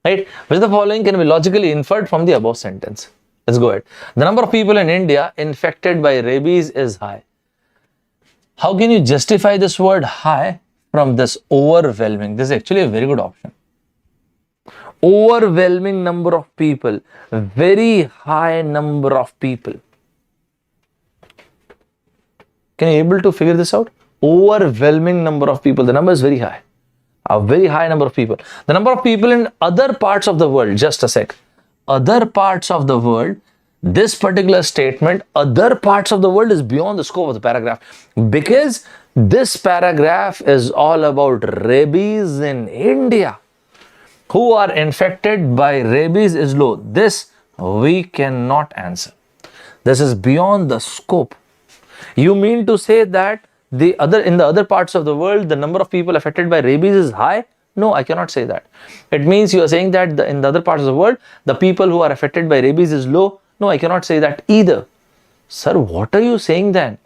[SPEAKER 1] right? Which of the following can be logically inferred from the above sentence? Let's go ahead. The number of people in India infected by rabies is high. How can you justify this word high from this overwhelming? This is actually a very good option. Overwhelming number of people, very high number of people. Can you able to figure this out? Overwhelming number of people. The number is very high. A very high number of people. The number of people in other parts of the world, just a sec. Other parts of the world, this particular statement, other parts of the world, is beyond the scope of the paragraph, because this paragraph is all about rabies in India. Who are infected by rabies is low. This we cannot answer. This is beyond the scope. You mean to say that in the other parts of the world, the number of people affected by rabies is high? No, I cannot say that. It means you are saying that in the other parts of the world, the people who are affected by rabies is low. No, I cannot say that either. Sir, what are you saying then?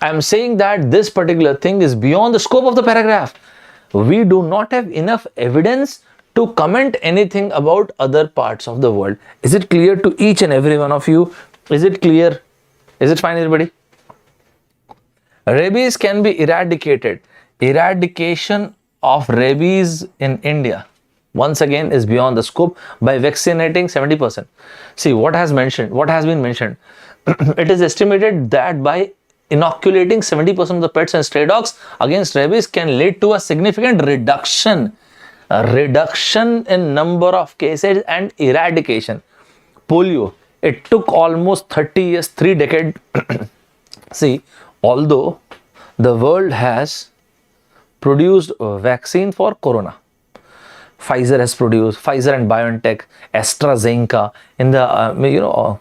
[SPEAKER 1] I am saying that this particular thing is beyond the scope of the paragraph. We do not have enough evidence to comment anything about other parts of the world. Is it clear to each and every one of you? Is it clear? Is it fine, everybody? Rabies can be eradicated. Eradication of rabies in India, once again, is beyond the scope by vaccinating 70%. See what has been mentioned. It is estimated that by inoculating 70% of the pets and stray dogs against rabies can lead to a significant reduction in number of cases and eradication. Polio, it took almost 30 years, 3 decades. See, although the world has produced a vaccine for corona, Pfizer has produced, Pfizer and BioNTech, AstraZeneca, in the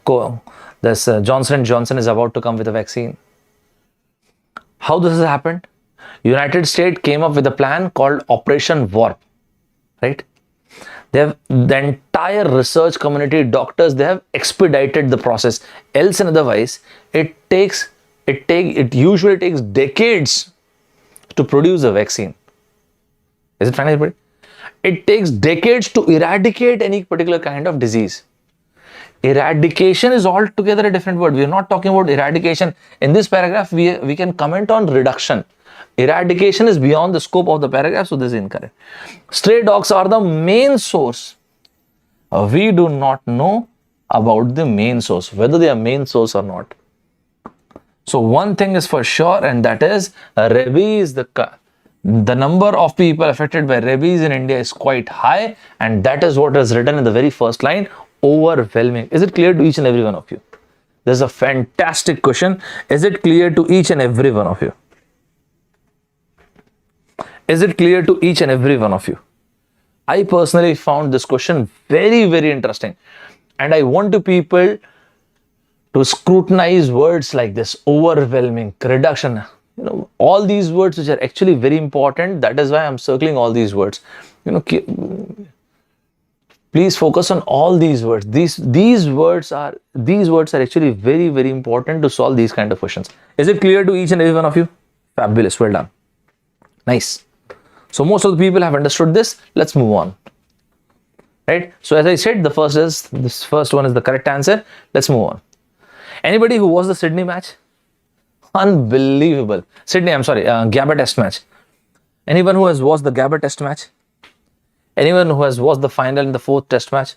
[SPEAKER 1] Johnson & Johnson is about to come with a vaccine. How this has happened? United States came up with a plan called Operation Warp, right? The entire research community, doctors, they have expedited the process. Else and otherwise, it usually takes decades to produce a vaccine. Is it fine, everybody? It takes decades to eradicate any particular kind of disease. Eradication is altogether a different word. We are not talking about eradication. In this paragraph, we can comment on reduction. Eradication is beyond the scope of the paragraph, so this is incorrect. Stray dogs are the main source. We do not know about the main source, whether they are main source or not. So one thing is for sure, and that is rabies. The number of people affected by rabies in India is quite high, and that is what is written in the very first line, overwhelming. Is it clear to each and every one of you? This is a fantastic question. Is it clear to each and every one of you? Is it clear to each and every one of you? I personally found this question very, very interesting, and I want people to scrutinize words like this: overwhelming, reduction. All these words which are actually very important. That is why I'm circling all these words. Please focus on all these words. These words are actually very, very important to solve these kind of questions. Is it clear to each and every one of you? Fabulous. Well done. Nice. So most of the people have understood this. Let's move on. Right. So as I said, this first one is the correct answer. Let's move on. Anybody who watched the Sydney match? Unbelievable. Gabba Test match. Anyone who has watched the Gabba Test match? Anyone who has watched the final in the 4th Test match?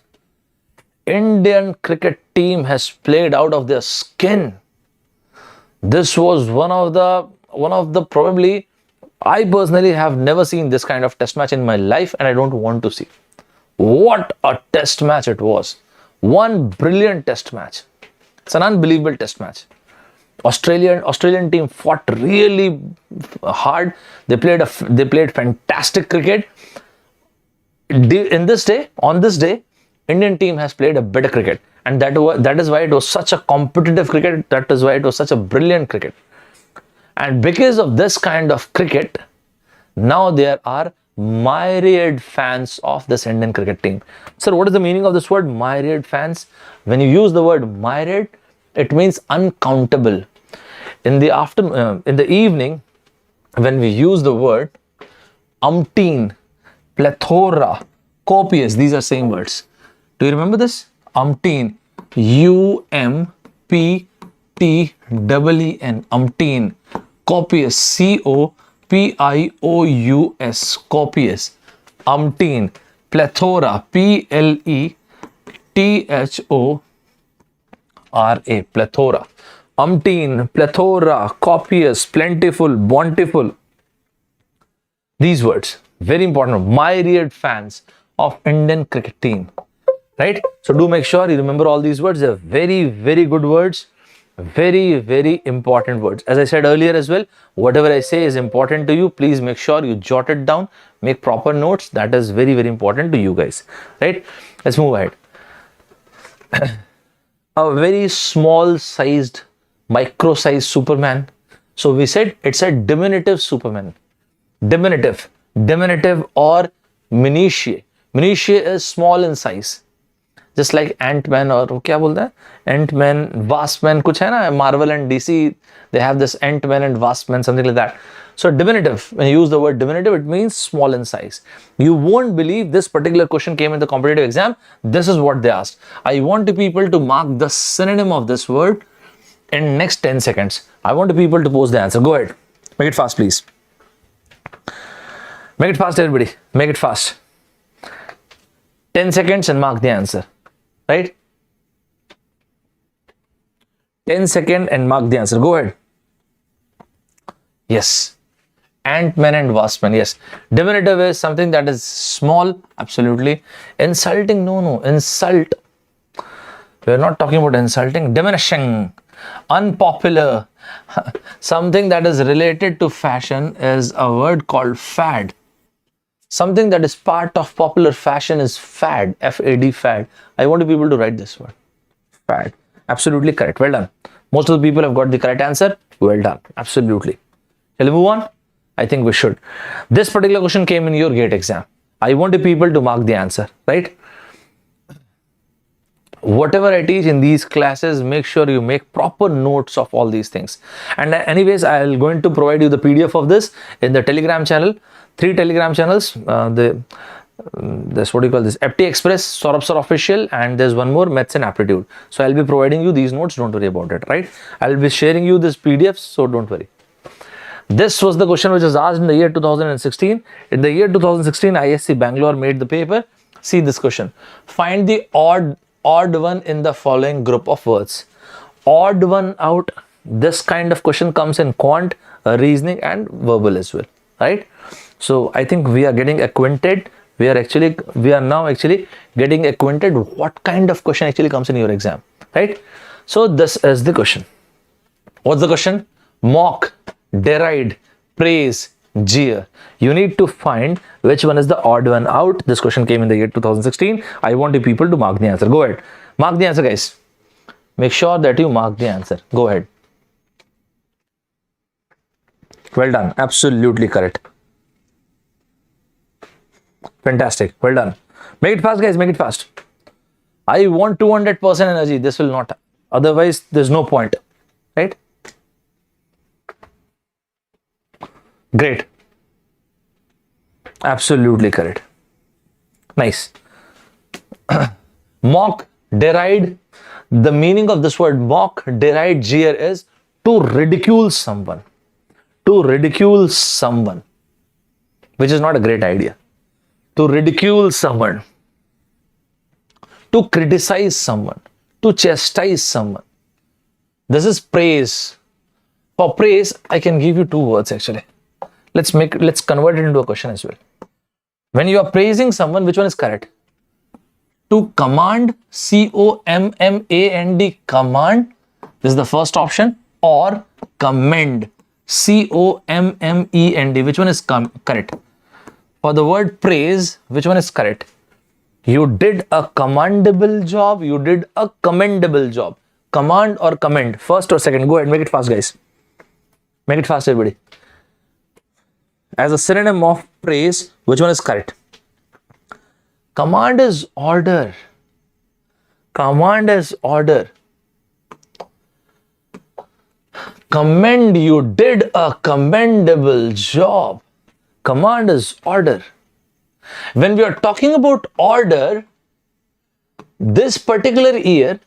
[SPEAKER 1] Indian cricket team has played out of their skin. This was one of the probably, I personally have never seen this kind of Test match in my life, and I don't want to see. What a Test match it was. One brilliant Test match. It's an unbelievable Test match. Australian team fought really hard. They played fantastic cricket. On this day, Indian team has played a better cricket, and that is why it was such a competitive cricket. That is why it was such a brilliant cricket. And because of this kind of cricket, now there are myriad fans of this Indian cricket team. Sir, what is the meaning of this word myriad fans? When you use the word myriad, it means uncountable. In the evening, when we use the word umpteen, plethora, copious, these are same words. Do you remember this? Umpteen, U-M-P-T-E-E-N, umpteen, copious, C-O-P-I-O-U-S, copious, umpteen, plethora, P-L-E-T-H-O-R-A, plethora. umpteen, plethora, copious, plentiful, bountiful. These words, very important. Myriad fans of Indian cricket team, right? So do make sure you remember all these words. They're very, very good words. Very, very important words. As I said earlier as well, whatever I say is important to you. Please make sure you jot it down, make proper notes. That is very, very important to you guys, right? Let's move ahead. A very small sized, micro sized Superman. So we said it's a diminutive Superman. Diminutive or minutiae. Minutiae is small in size. Just like Ant-Man or क्या बोलते हैं? Ant-Man, Vast-Man कुछ है ना? Marvel and DC, they have this Ant-Man and Vast-Man, something like that. So diminutive, when you use the word diminutive, it means small in size. You won't believe this particular question came in the competitive exam. This is what they asked. I want people to mark the synonym of this word in next 10 seconds. I want people to post the answer. Go ahead. Make it fast, please. Make it fast, everybody. Make it fast. 10 seconds and mark the answer. Right? 10 seconds and mark the answer. Go ahead. Yes. Ant-Man and Wasp-Man. Yes. Diminutive is something that is small. Absolutely. Insulting. No. Insult. We're not talking about insulting. Diminishing. Unpopular. Something that is related to fashion is a word called fad. Something that is part of popular fashion is fad. F-A-D, fad. I want people to write this word. Fad. Absolutely correct. Well done. Most of the people have got the correct answer. Well done. Absolutely. Shall we move on? I think we should. This particular question came in your GATE exam. I want people to mark the answer, right? Whatever I teach in these classes, make sure you make proper notes of all these things. And anyways, I'm going to provide you the PDF of this in the Telegram channel. 3 Telegram channels. This, what do you call this? FT Express, Saurabh Sir Official, and there's one more, Maths and Aptitude. So I'll be providing you these notes. Don't worry about it, right? I'll be sharing you this PDF, so don't worry. This was the question which was asked in the year 2016. In the year 2016, ISC Bangalore made the paper. See this question. Find the odd one in the following group of words. Odd one out. This kind of question comes in quant, reasoning, and verbal as well, right? So I think we are getting acquainted. We are now actually getting acquainted what kind of question actually comes in your exam, right? So this is the question. What's the question? Mock, deride, praise, jeer. You need to find which one is the odd one out. This question came in the year 2016. I want you people to mark the answer. Go ahead. Mark the answer, guys. Make sure that you mark the answer. Go ahead. Well done. Absolutely correct. Fantastic. Well done. Make it fast, guys. Make it fast. I want 200% energy. This will not. Otherwise, there's no point. Right? Great. Absolutely correct. Nice. Mock, deride. The meaning of this word mock, deride, jeer is to ridicule someone. To ridicule someone. Which is not a great idea. To ridicule someone, to criticize someone, to chastise someone. This is praise. For praise, I can give you 2 words actually. Let's convert it into a question as well. When you are praising someone, which one is correct? To command, C-O-M-M-A-N-D, command. This is the first option. Or commend, C-O-M-M-E-N-D. Which one is correct? For the word praise, which one is correct? You did a commendable job. You did a commendable job. Command or commend? First or second? Go ahead. Make it fast, guys. Make it fast, everybody. As a synonym of praise, which one is correct? Command is order. Command is order. Commend, you did a commendable job. Command is order. When we are talking about order, this particular year,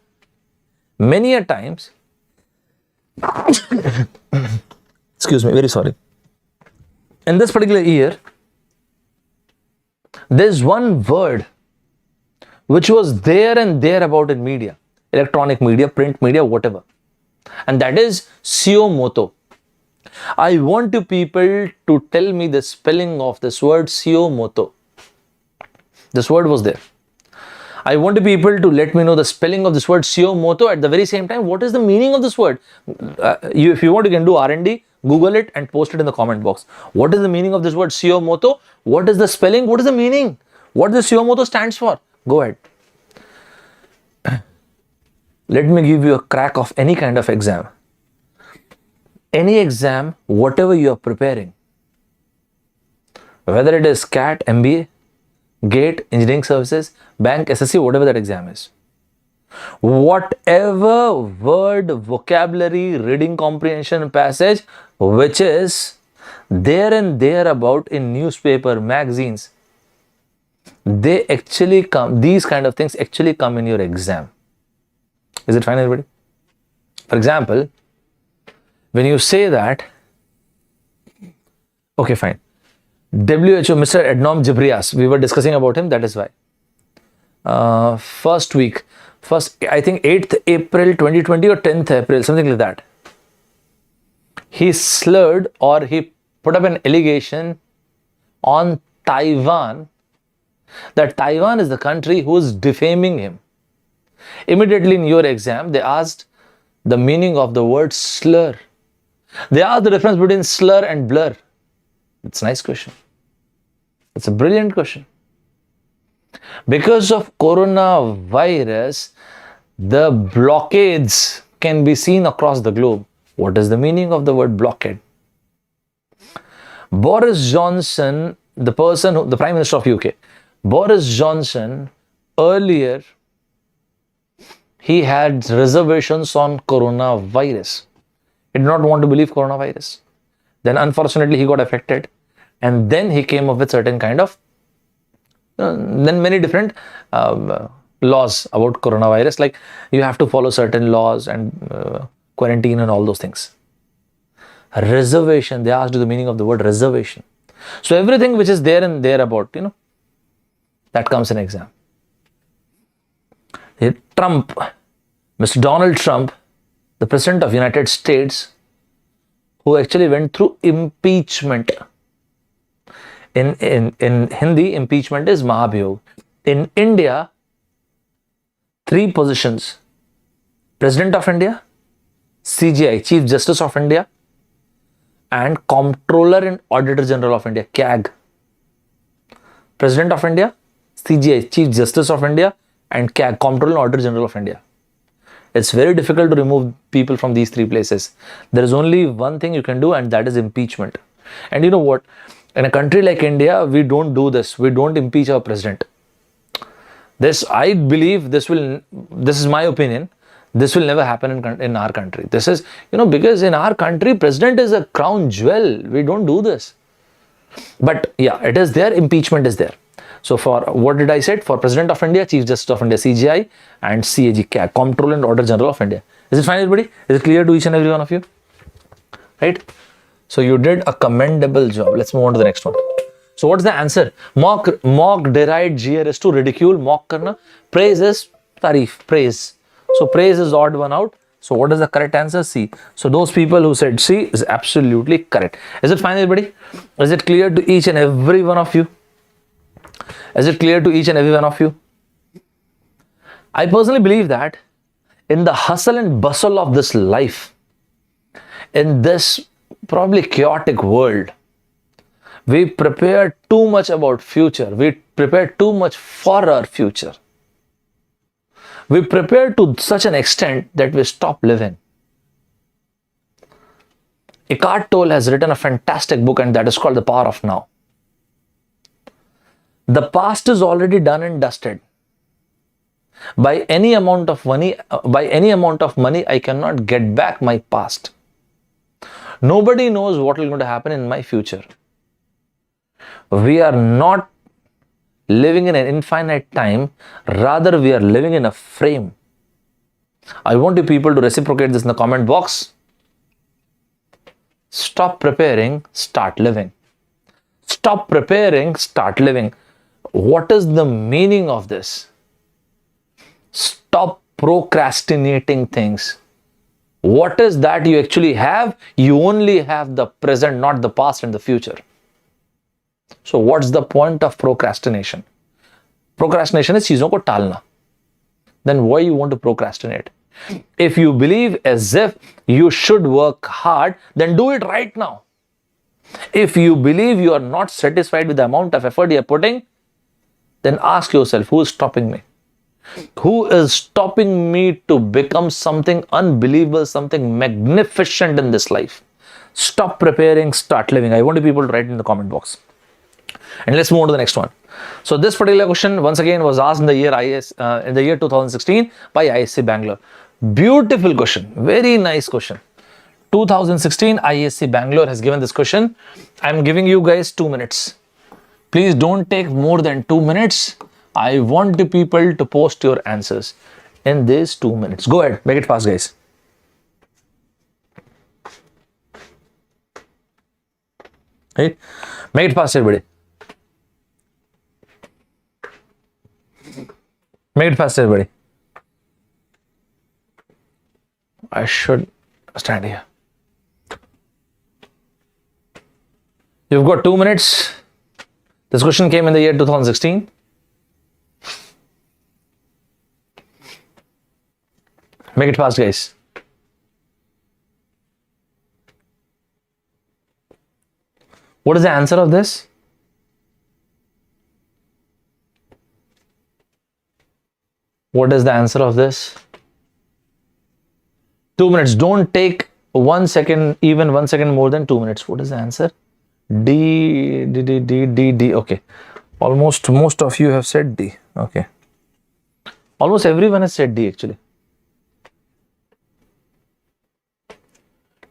[SPEAKER 1] many a times, excuse me, very sorry. In this particular year, there's one word which was there and thereabout in media, electronic media, print media, whatever. and that is suo moto. I want you people to tell me the spelling of this word suo moto. This word was there. I want people to let me know the spelling of this word suo moto. At the very same time, what is the meaning of this word? If you want, you can do R&D, Google it and post it in the comment box. What is the meaning of this word suo moto? What is the spelling? What is the meaning? What the suo moto stands for? Go ahead. Let me give you a crack of any kind of exam. Any exam, whatever you are preparing, whether it is CAT, MBA, GATE, Engineering Services, Bank, SSC, whatever that exam is, whatever word, vocabulary, reading comprehension passage, which is there and thereabout in newspaper, magazines, they actually come, these kind of things actually come in your exam. Is it fine, everybody? For example, when you say that, okay, fine. WHO, Mr. Adnom Ghebreyesus, we were discussing about him, that is why. First, I think 8th April 2020 or 10th April, something like that. He slurred or he put up an allegation on Taiwan that Taiwan is the country who is defaming him. Immediately in your exam, they asked the meaning of the word slur. They asked the difference between slur and blur. It's a nice question. It's a brilliant question. Because of coronavirus, the blockades can be seen across the globe. What is the meaning of the word blockade? Boris Johnson, the Prime Minister of UK, Boris Johnson, earlier, he had reservations on coronavirus. He did not want to believe coronavirus. Then unfortunately he got affected, and then he came up with certain kind of then many different laws about coronavirus, like you have to follow certain laws and quarantine and all those things. Reservation, they asked you the meaning of the word reservation. So everything which is there and thereabout, that comes in exam. Trump, Mr. Donald Trump, the President of United States, who actually went through impeachment. In Hindi, impeachment is Mahabhyog. In India, 3 positions: President of India, CJI, Chief Justice of India, and Comptroller and Auditor General of India, CAG. President of India, CJI, Chief Justice of India, and CAG, Comptroller and Auditor General of India. It's very difficult to remove people from these 3 places. There is only one thing you can do, and that is impeachment. And you know what? In a country like India, we don't do this. We don't impeach our president. I believe this is my opinion, this will never happen in our country. This is, because in our country, president is a crown jewel. We don't do this. But yeah, it is there. Impeachment is there. So for, what did I say? For President of India, Chief Justice of India, CJI, and CAG, CAG, Comptroller and Auditor General of India. Is it fine, everybody? Is it clear to each and every one of you? Right? So you did a commendable job. Let's move on to the next one. So what's the answer? Mock, deride, jeer is to ridicule, mock karna. Praise is tarif, praise. So praise is odd one out. So what is the correct answer? C. So those people who said C is absolutely correct. Is it fine, everybody? Is it clear to each and every one of you? Is it clear to each and every one of you? I personally believe that in the hustle and bustle of this life, in this probably chaotic world, we prepare too much about future. We prepare too much for our future. We prepare to such an extent that we stop living. Eckhart Tolle has written a fantastic book, and that is called The Power of Now. The past is already done and dusted. By any amount of money, I cannot get back my past. Nobody knows what is going to happen in my future. We are not living in an infinite time, rather we are living in a frame. I want you people to reciprocate this in the comment box. Stop preparing, start living. Stop preparing, start living. What is the meaning of this? Stop procrastinating things. What is that you actually have? You only have the present, not the past and the future. So what's the point of procrastination? Procrastination is चीजों को टालना. Then why you want to procrastinate? If you believe as if you should work hard, then do it right now. If you believe you are not satisfied with the amount of effort you are putting, then ask yourself, who is stopping me? Who is stopping me to become something unbelievable, something magnificent in this life? Stop preparing, start living. I want people to write in the comment box. And let's move on to the next one. So this particular question once again was asked in the year 2016 by ISC Bangalore. Beautiful question, very nice question. 2016 ISC Bangalore has given this question. I'm giving you guys 2 minutes. Please don't take more than 2 minutes. I want the people to post your answers in these 2 minutes. Go ahead, make it fast, guys. Right? Make it fast, everybody. Make it fast, everybody. I should stand here. You've got 2 minutes. This question came in the year 2016. Make it fast, guys. What is the answer of this? What is the answer of this? 2 minutes. Don't take 1 second, even 1 second more than 2 minutes. What is the answer? D. Okay. Almost most of you have said D. Okay. Almost everyone has said D actually.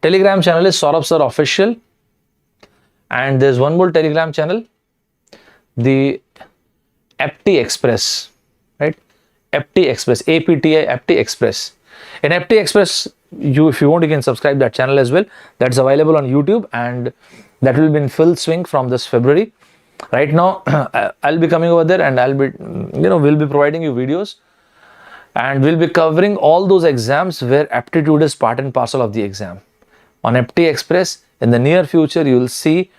[SPEAKER 1] Telegram channel is Saurabh Sir Official. And there's one more Telegram channel, the m.tech Express, right? m.tech Express, APTI m.tech Express. In m.tech Express, if you want, you can subscribe that channel as well. That's available on YouTube, and that will be in full swing from this February. Right now, I'll be coming over there, and I'll be, we'll be providing you videos, and we'll be covering all those exams where aptitude is part and parcel of the exam. On m.tech Express, in the near future, you will see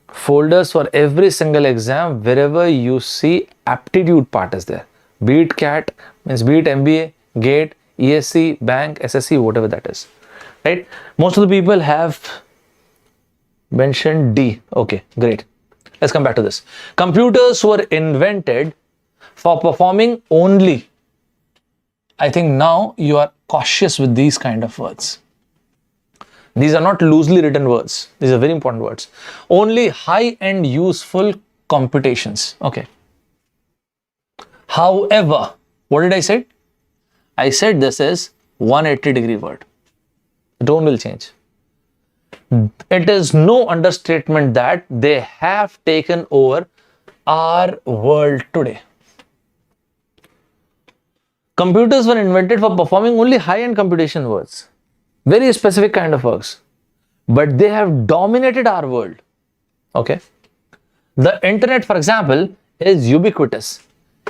[SPEAKER 1] folders for every single exam. Wherever you see aptitude part is there. Be it CAT, means be it MBA, GATE, ESC, Bank, SSC, whatever that is. Right? Most of the people have mentioned D. Okay, great. Let's come back to this. Computers were invented for performing only. I think now you are cautious with these kind of words. These are not loosely written words. These are very important words. Only high-end useful computations. Okay. However, what did I say? I said this is 180-degree word. The tone will change. It is no understatement that they have taken over our world today. Computers were invented for performing only high-end computation words. Very specific kind of works, but they have dominated our world. Okay. The internet, for example, is ubiquitous.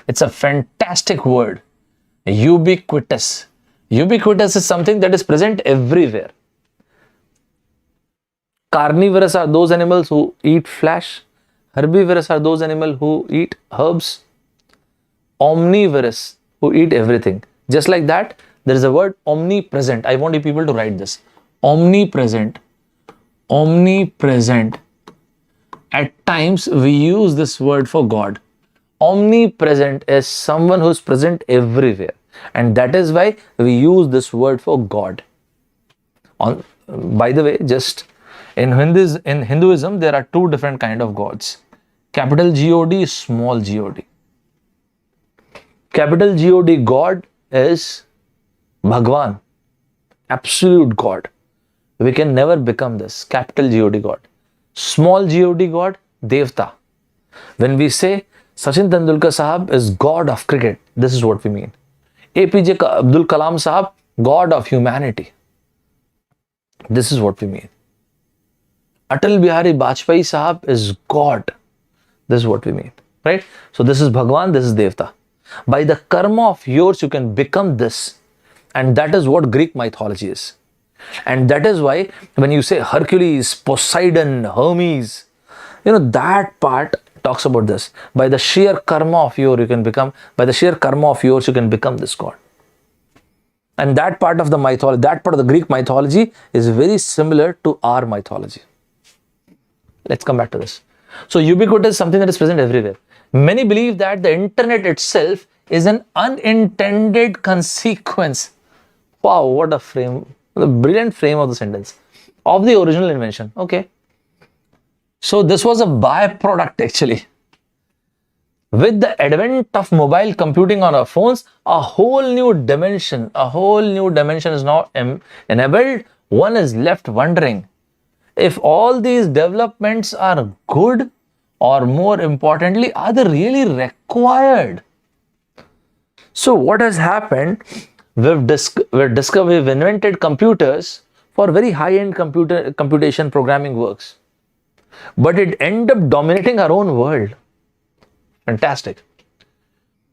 [SPEAKER 1] It's a fantastic word. Ubiquitous. Ubiquitous is something that is present everywhere. Carnivorous are those animals who eat flesh. Herbivorous are those animals who eat herbs. Omnivorous, who eat everything. Just like that, there is a word omnipresent. I want you people to write this. Omnipresent. Omnipresent. At times we use this word for God. Omnipresent is someone who is present everywhere. And that is why we use this word for God. By the way, just in Hinduism, there are two different kind of gods. Capital God, small God. Capital God God is Bhagwan, absolute God. We can never become this. Capital God God. Small God God, Devta. When we say Sachin Tendulkar Sahab is God of cricket, this is what we mean. APJ Abdul Kalam Sahab, God of humanity. This is what we mean. Atal Bihari Vajpayee Sahab is God. This is what we mean. Right? So this is Bhagwan, this is Devta. By the karma of yours, you can become this. And that is what Greek mythology is. And that is why when you say Hercules, Poseidon, Hermes, that part talks about this. By the sheer karma of yours, you can become this god. And that part of the mythology, that part of the Greek mythology is very similar to our mythology. Let's come back to this. So ubiquitous is something that is present everywhere. Many believe that the internet itself is an unintended consequence. Wow, what a frame, what a brilliant frame of the sentence, of the original invention. Okay. So this was a byproduct actually. With the advent of mobile computing on our phones, a whole new dimension is now enabled. One is left wondering if all these developments are good, or more importantly, are they really required? So what has happened? We've invented computers for very high-end computation programming works, but it ended up dominating our own world. Fantastic.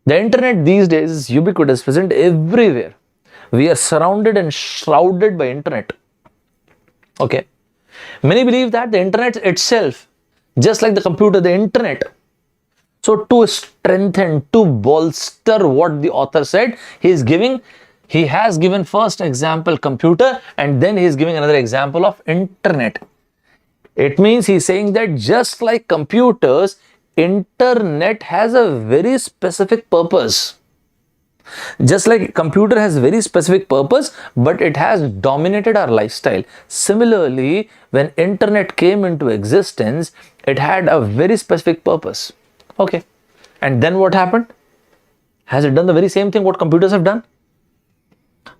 [SPEAKER 1] The internet these days is ubiquitous, present everywhere. We are surrounded and shrouded by internet. Okay. Many believe that the internet itself, just like the computer, the internet. So to strengthen, to bolster what the author said, he has given first example computer, and then he is giving another example of internet. It means he's saying that just like computers, internet has a very specific purpose. Just like computer has very specific purpose, but it has dominated our lifestyle. Similarly, when internet came into existence, it had a very specific purpose. Okay. And then what happened? Has it done the very same thing what computers have done?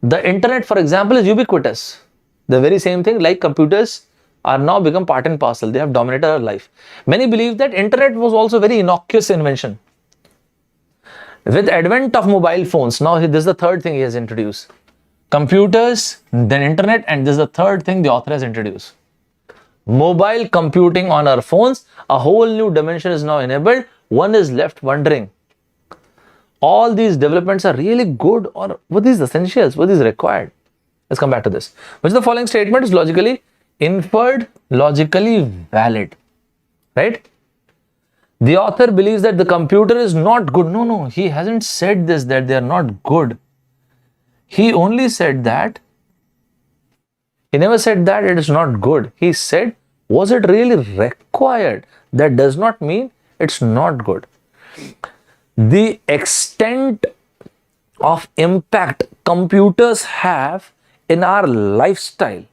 [SPEAKER 1] The internet, for example, is ubiquitous. The very same thing like computers are now become part and parcel. They have dominated our life. Many believe that internet was also a very innocuous invention. With advent of mobile phones, now this is the third thing he has introduced. Computers, then internet, and this is the third thing the author has introduced. Mobile computing on our phones, a whole new dimension is now enabled. One is left wondering, all these developments are really good, or what is essentials, what is required? Let's come back to this. Which the following statement is logically inferred, logically valid, right? The author believes that the computer is not good. No, he hasn't said this, that they are not good. He only said that, he never said that it is not good. He said, was it really required? That does not mean it's not good. The extent of impact computers have in our lifestyle,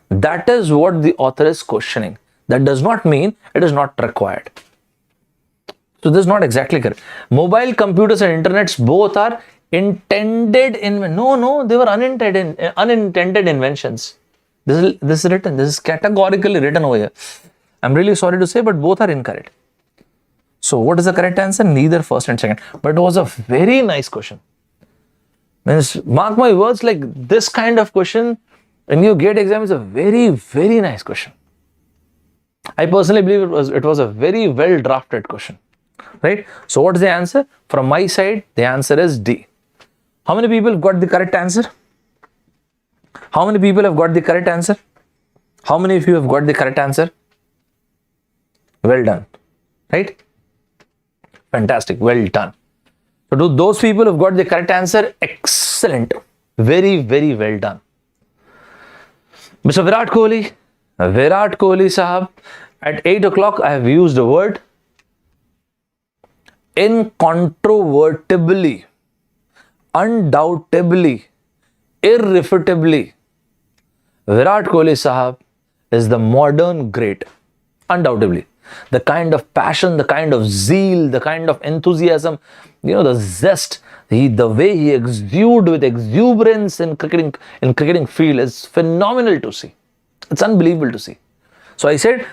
[SPEAKER 1] that is what the author is questioning. That does not mean it is not required. So this is not exactly correct. Mobile computers and internets both are intended no, they were unintended inventions. This is written, this is categorically written over here. I'm really sorry to say, but both are incorrect. So what is the correct answer? Neither first and second. But it was a very nice question. Means, mark my words, like this kind of question in your GATE exam is a very, very nice question. I personally believe it was a very well drafted question, right? So what is the answer? From my side, the answer is D. How many people got the correct answer? How many people have got the correct answer? How many of you have got the correct answer? Well done, right? Fantastic, well done. So to those people who have got the correct answer, excellent, very, very well done. Mr. Virat Kohli Sahab, at 8 o'clock I have used the word incontrovertibly, undoubtedly, irrefutably. Virat Kohli Sahab is the modern great, undoubtedly. The kind of passion, the kind of zeal, the kind of enthusiasm, the zest, the way he exudes with exuberance in cricketing field is phenomenal to see. It's unbelievable to see. So I said,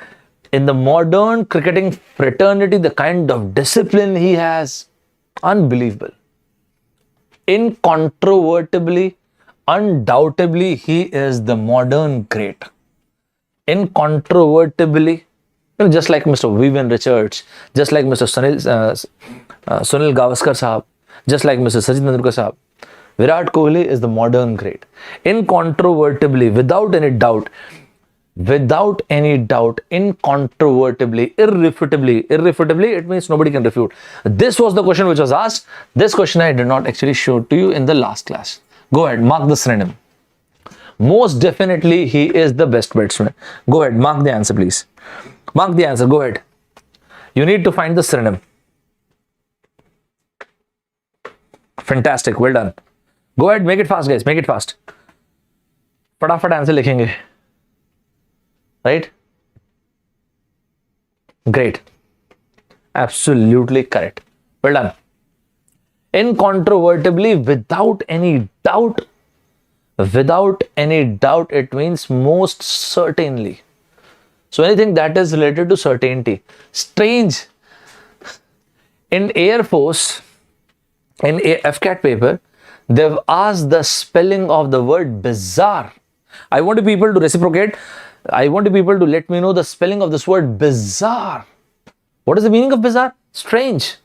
[SPEAKER 1] in the modern cricketing fraternity, the kind of discipline he has, unbelievable. Incontrovertibly, undoubtedly, he is the modern great. Incontrovertibly, just like Mr. Vivian Richards, just like Mr. Sunil Gavaskar Sahab, just like Mr. Sachin Tendulkar Sahab. Virat Kohli is the modern great. Incontrovertibly, without any doubt, incontrovertibly, irrefutably, it means nobody can refute. This was the question which was asked. This question I did not actually show to you in the last class. Go ahead, mark the synonym. Most definitely, he is the best batsman. Go ahead, mark the answer, please. Mark the answer, go ahead. You need to find the synonym. Fantastic, well done. Go ahead, make it fast, guys, make it fast. फटाफट answer लिखेंगे. Right? Great. Absolutely correct. Well done. Incontrovertibly, without any doubt, it means most certainly. So anything that is related to certainty. Strange. In Air Force, in a FCAT paper, they've asked the spelling of the word bizarre. I want people to reciprocate. I want people to let me know the spelling of this word bizarre. What is the meaning of bizarre? Strange.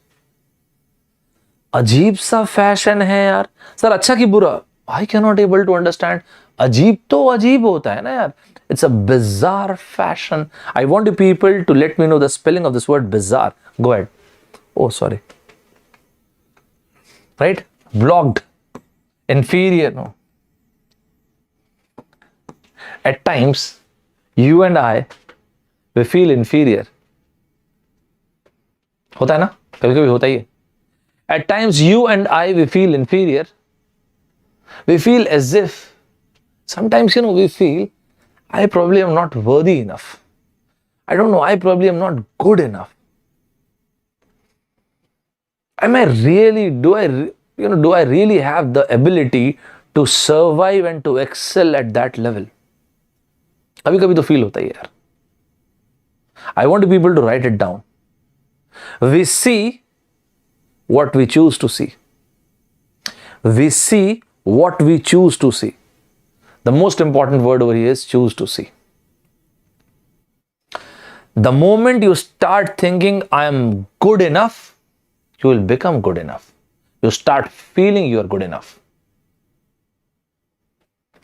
[SPEAKER 1] अजीब सा fashion है यार. Sir अच्छा कि बुरा? I cannot able to understand. अजीब तो अजीब होता है ना यार. It's a bizarre fashion. I want people to let me know the spelling of this word bizarre. Go ahead. Oh, sorry. Right? Blocked. Inferior. No. At times, you and I, we feel inferior. होता है ना? कभी-कभी होता ही है. At times, you and I, we feel inferior. We feel as if, sometimes, we feel, I probably am not worthy enough. I don't know, I probably am not good enough. Am I really, do I really have the ability to survive and to excel at that level? कभी कभी तो feel होता ही यार. I want people to write it down. We see what we choose to see. We see what we choose to see. The most important word over here is choose to see. The moment you start thinking I am good enough, you will become good enough. You start feeling you are good enough.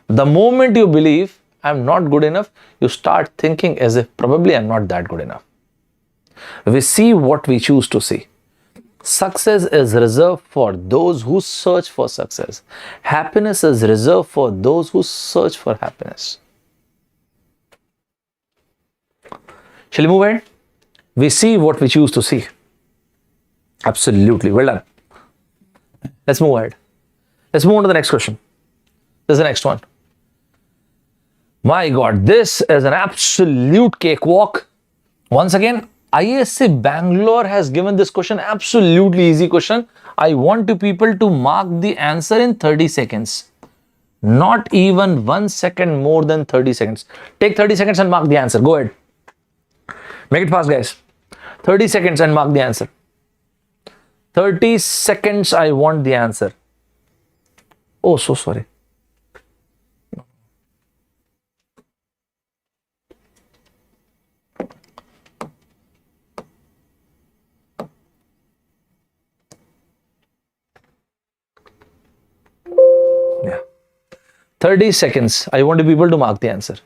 [SPEAKER 1] The moment you believe I'm not good enough, you start thinking as if probably I'm not that good enough. We see what we choose to see. Success is reserved for those who search for success. Happiness is reserved for those who search for happiness. Shall we move ahead? We see what we choose to see. Absolutely. Well done. Let's move ahead. Let's move on to the next question. This is the next one. My God, this is an absolute cakewalk. Once again, ISC Bangalore has given this question, absolutely easy question. I want you people to mark the answer in 30 seconds. Not even 1 second more than 30 seconds. Take 30 seconds and mark the answer. Go ahead. Make it fast, guys. 30 seconds and mark the answer. 30 seconds, I want the answer. Oh, so sorry. Yeah. 30 seconds. I want people to mark the answer.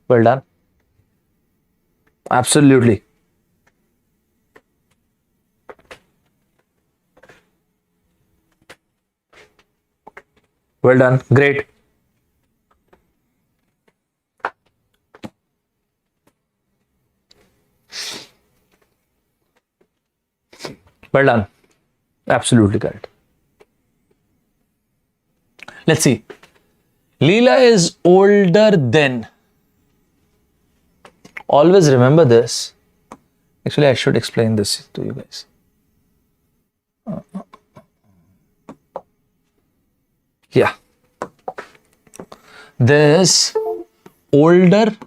[SPEAKER 1] Well done. Absolutely. Well done. Great. Well done. Absolutely correct. Let's see. Leela is older than. Always remember this. Actually, I should explain this to you guys. Yeah. This older,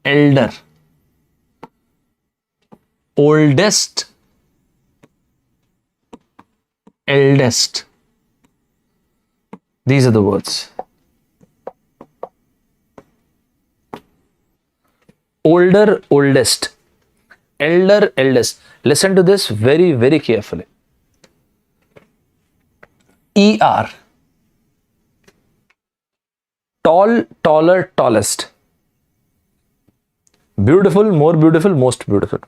[SPEAKER 1] elder, oldest, eldest. These are the words. Older, oldest, elder, eldest. Listen to this very, very carefully. ER. Tall, taller, tallest. Beautiful, more beautiful, most beautiful.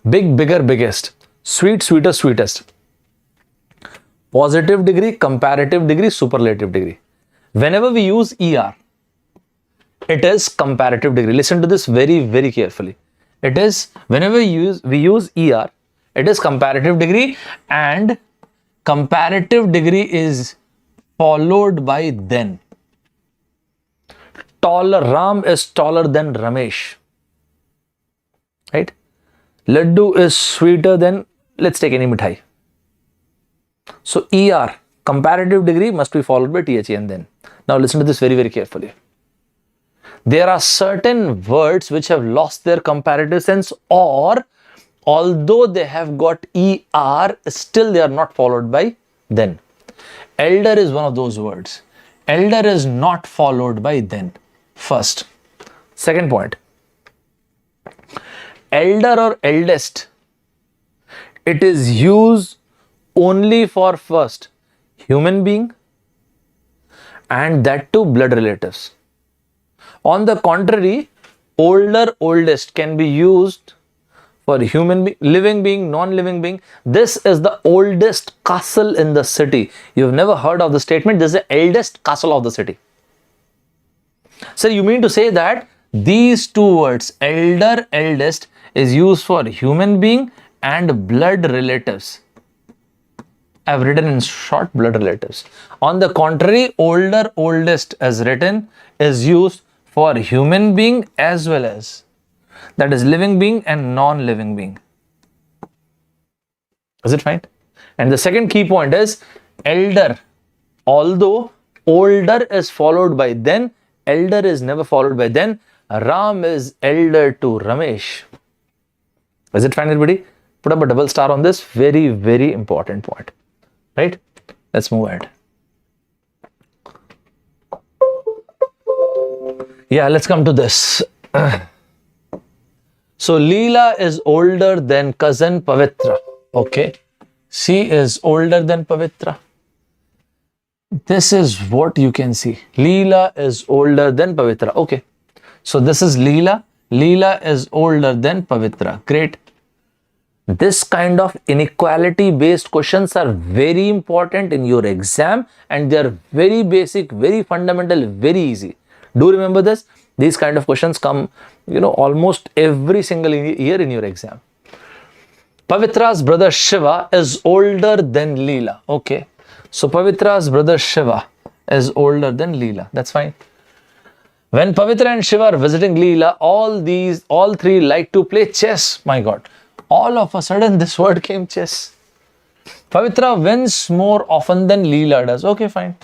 [SPEAKER 1] Big, bigger, biggest. Sweet, sweeter, sweetest. Positive degree, comparative degree, superlative degree. Whenever we use ER, it is comparative degree. Listen to this very, very carefully. It is, whenever we use ER, it is comparative degree, and comparative degree is followed by then. Taller, Ram is taller than Ramesh. Right? Laddu is sweeter than, let's take any mithai. So ER, comparative degree, must be followed by THE and then. Now listen to this very, very carefully. There are certain words which have lost their comparative sense, or although they have got ER, still they are not followed by then. Elder is one of those words. Elder is not followed by then. First. Second point. Elder or eldest, it is used only for first human being, and that too blood relatives. On the contrary, older, oldest can be used for human living being, non-living being. This is the oldest castle in the city. You've never heard of the statement, this is the eldest castle of the city. So you mean to say that these two words, elder, eldest, is used for human being and blood relatives. I've written in short, blood relatives. On the contrary, older, oldest as written is used for human being as well as, that is, living being and non-living being. Is it fine? And the second key point is elder. Although older is followed by then, elder is never followed by then. Ram is elder to Ramesh. Is it fine, everybody? Put up a double star on this. Very, very important point. Right? Let's move ahead. Yeah, let's come to this. So Leela is older than cousin Pavitra. Okay. She is older than Pavitra. This is what you can see. Leela is older than Pavitra. Okay. So this is Leela. Leela is older than Pavitra. Great. This kind of inequality based questions are very important in your exam, and they are very basic, very fundamental, very easy. Do remember this. These kind of questions come, almost every single year in your exam. Pavitra's brother Shiva is older than Leela. Okay. So Pavitra's brother Shiva is older than Leela. That's fine. When Pavitra and Shiva are visiting Leela, all three like to play chess. My God. All of a sudden this word came, chess. Pavitra wins more often than Leela does. Okay, fine.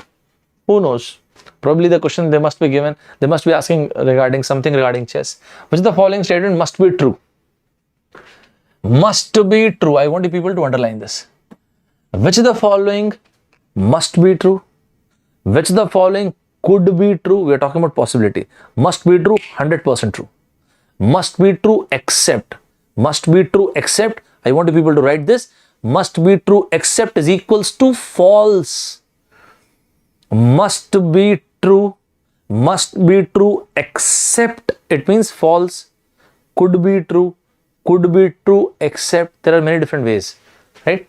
[SPEAKER 1] Who knows? Probably the question they must be asking regarding something regarding chess. Which of the following statement must be true? Must be true. I want you people to underline this. Which of the following must be true? Which of the following could be true? We are talking about possibility. Must be true, 100% true. Must be true except. Must be true except. I want you people to write this. Must be true except is equals to false. Must be true. Must be true except. It means false. Could be true. Could be true except. There are many different ways. Right?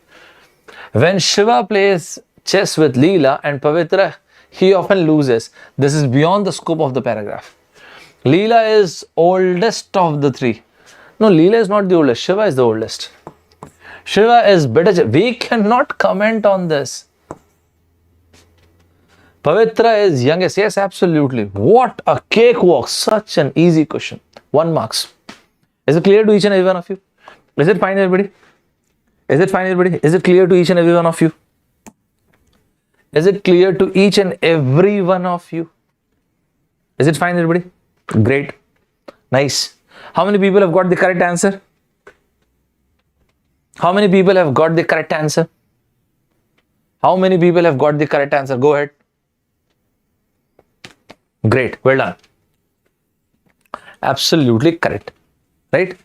[SPEAKER 1] When Shiva plays chess with Leela and Pavitra, he often loses. This is beyond the scope of the paragraph. Leela is oldest of the three. No, Leela is not the oldest. Shiva is the oldest. Shiva is better. We cannot comment on this. Pavitra is youngest. Yes, absolutely. What a cakewalk. Such an easy question. 1 marks. Is it clear to each and every one of you? Is it fine, everybody? Is it fine, everybody? Is it clear to each and every one of you? Is it clear to each and every one of you? Is it fine, everybody? Great. Nice. How many people have got the correct answer? How many people have got the correct answer? How many people have got the correct answer? Go ahead. Great. Well done. Absolutely correct. Right?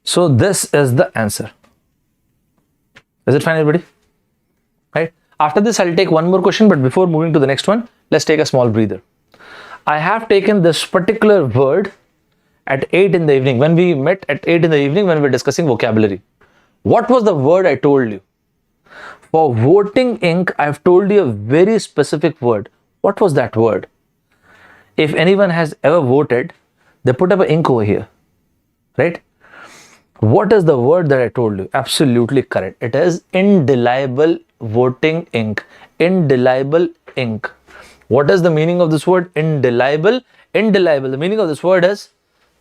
[SPEAKER 1] So this is the answer. Is it fine, everybody? Right? After this, I'll take one more question, but before moving to the next one, let's take a small breather. I have taken this particular word at 8 in the evening, when we met at 8 in the evening, when we were discussing vocabulary. What was the word I told you? For voting ink, I've told you a very specific word. What was that word? If anyone has ever voted, they put up an ink over here, right? What is the word that I told you? Absolutely correct. It is indelible voting ink. Indelible ink. What is the meaning of this word? Indelible. Indelible. The meaning of this word is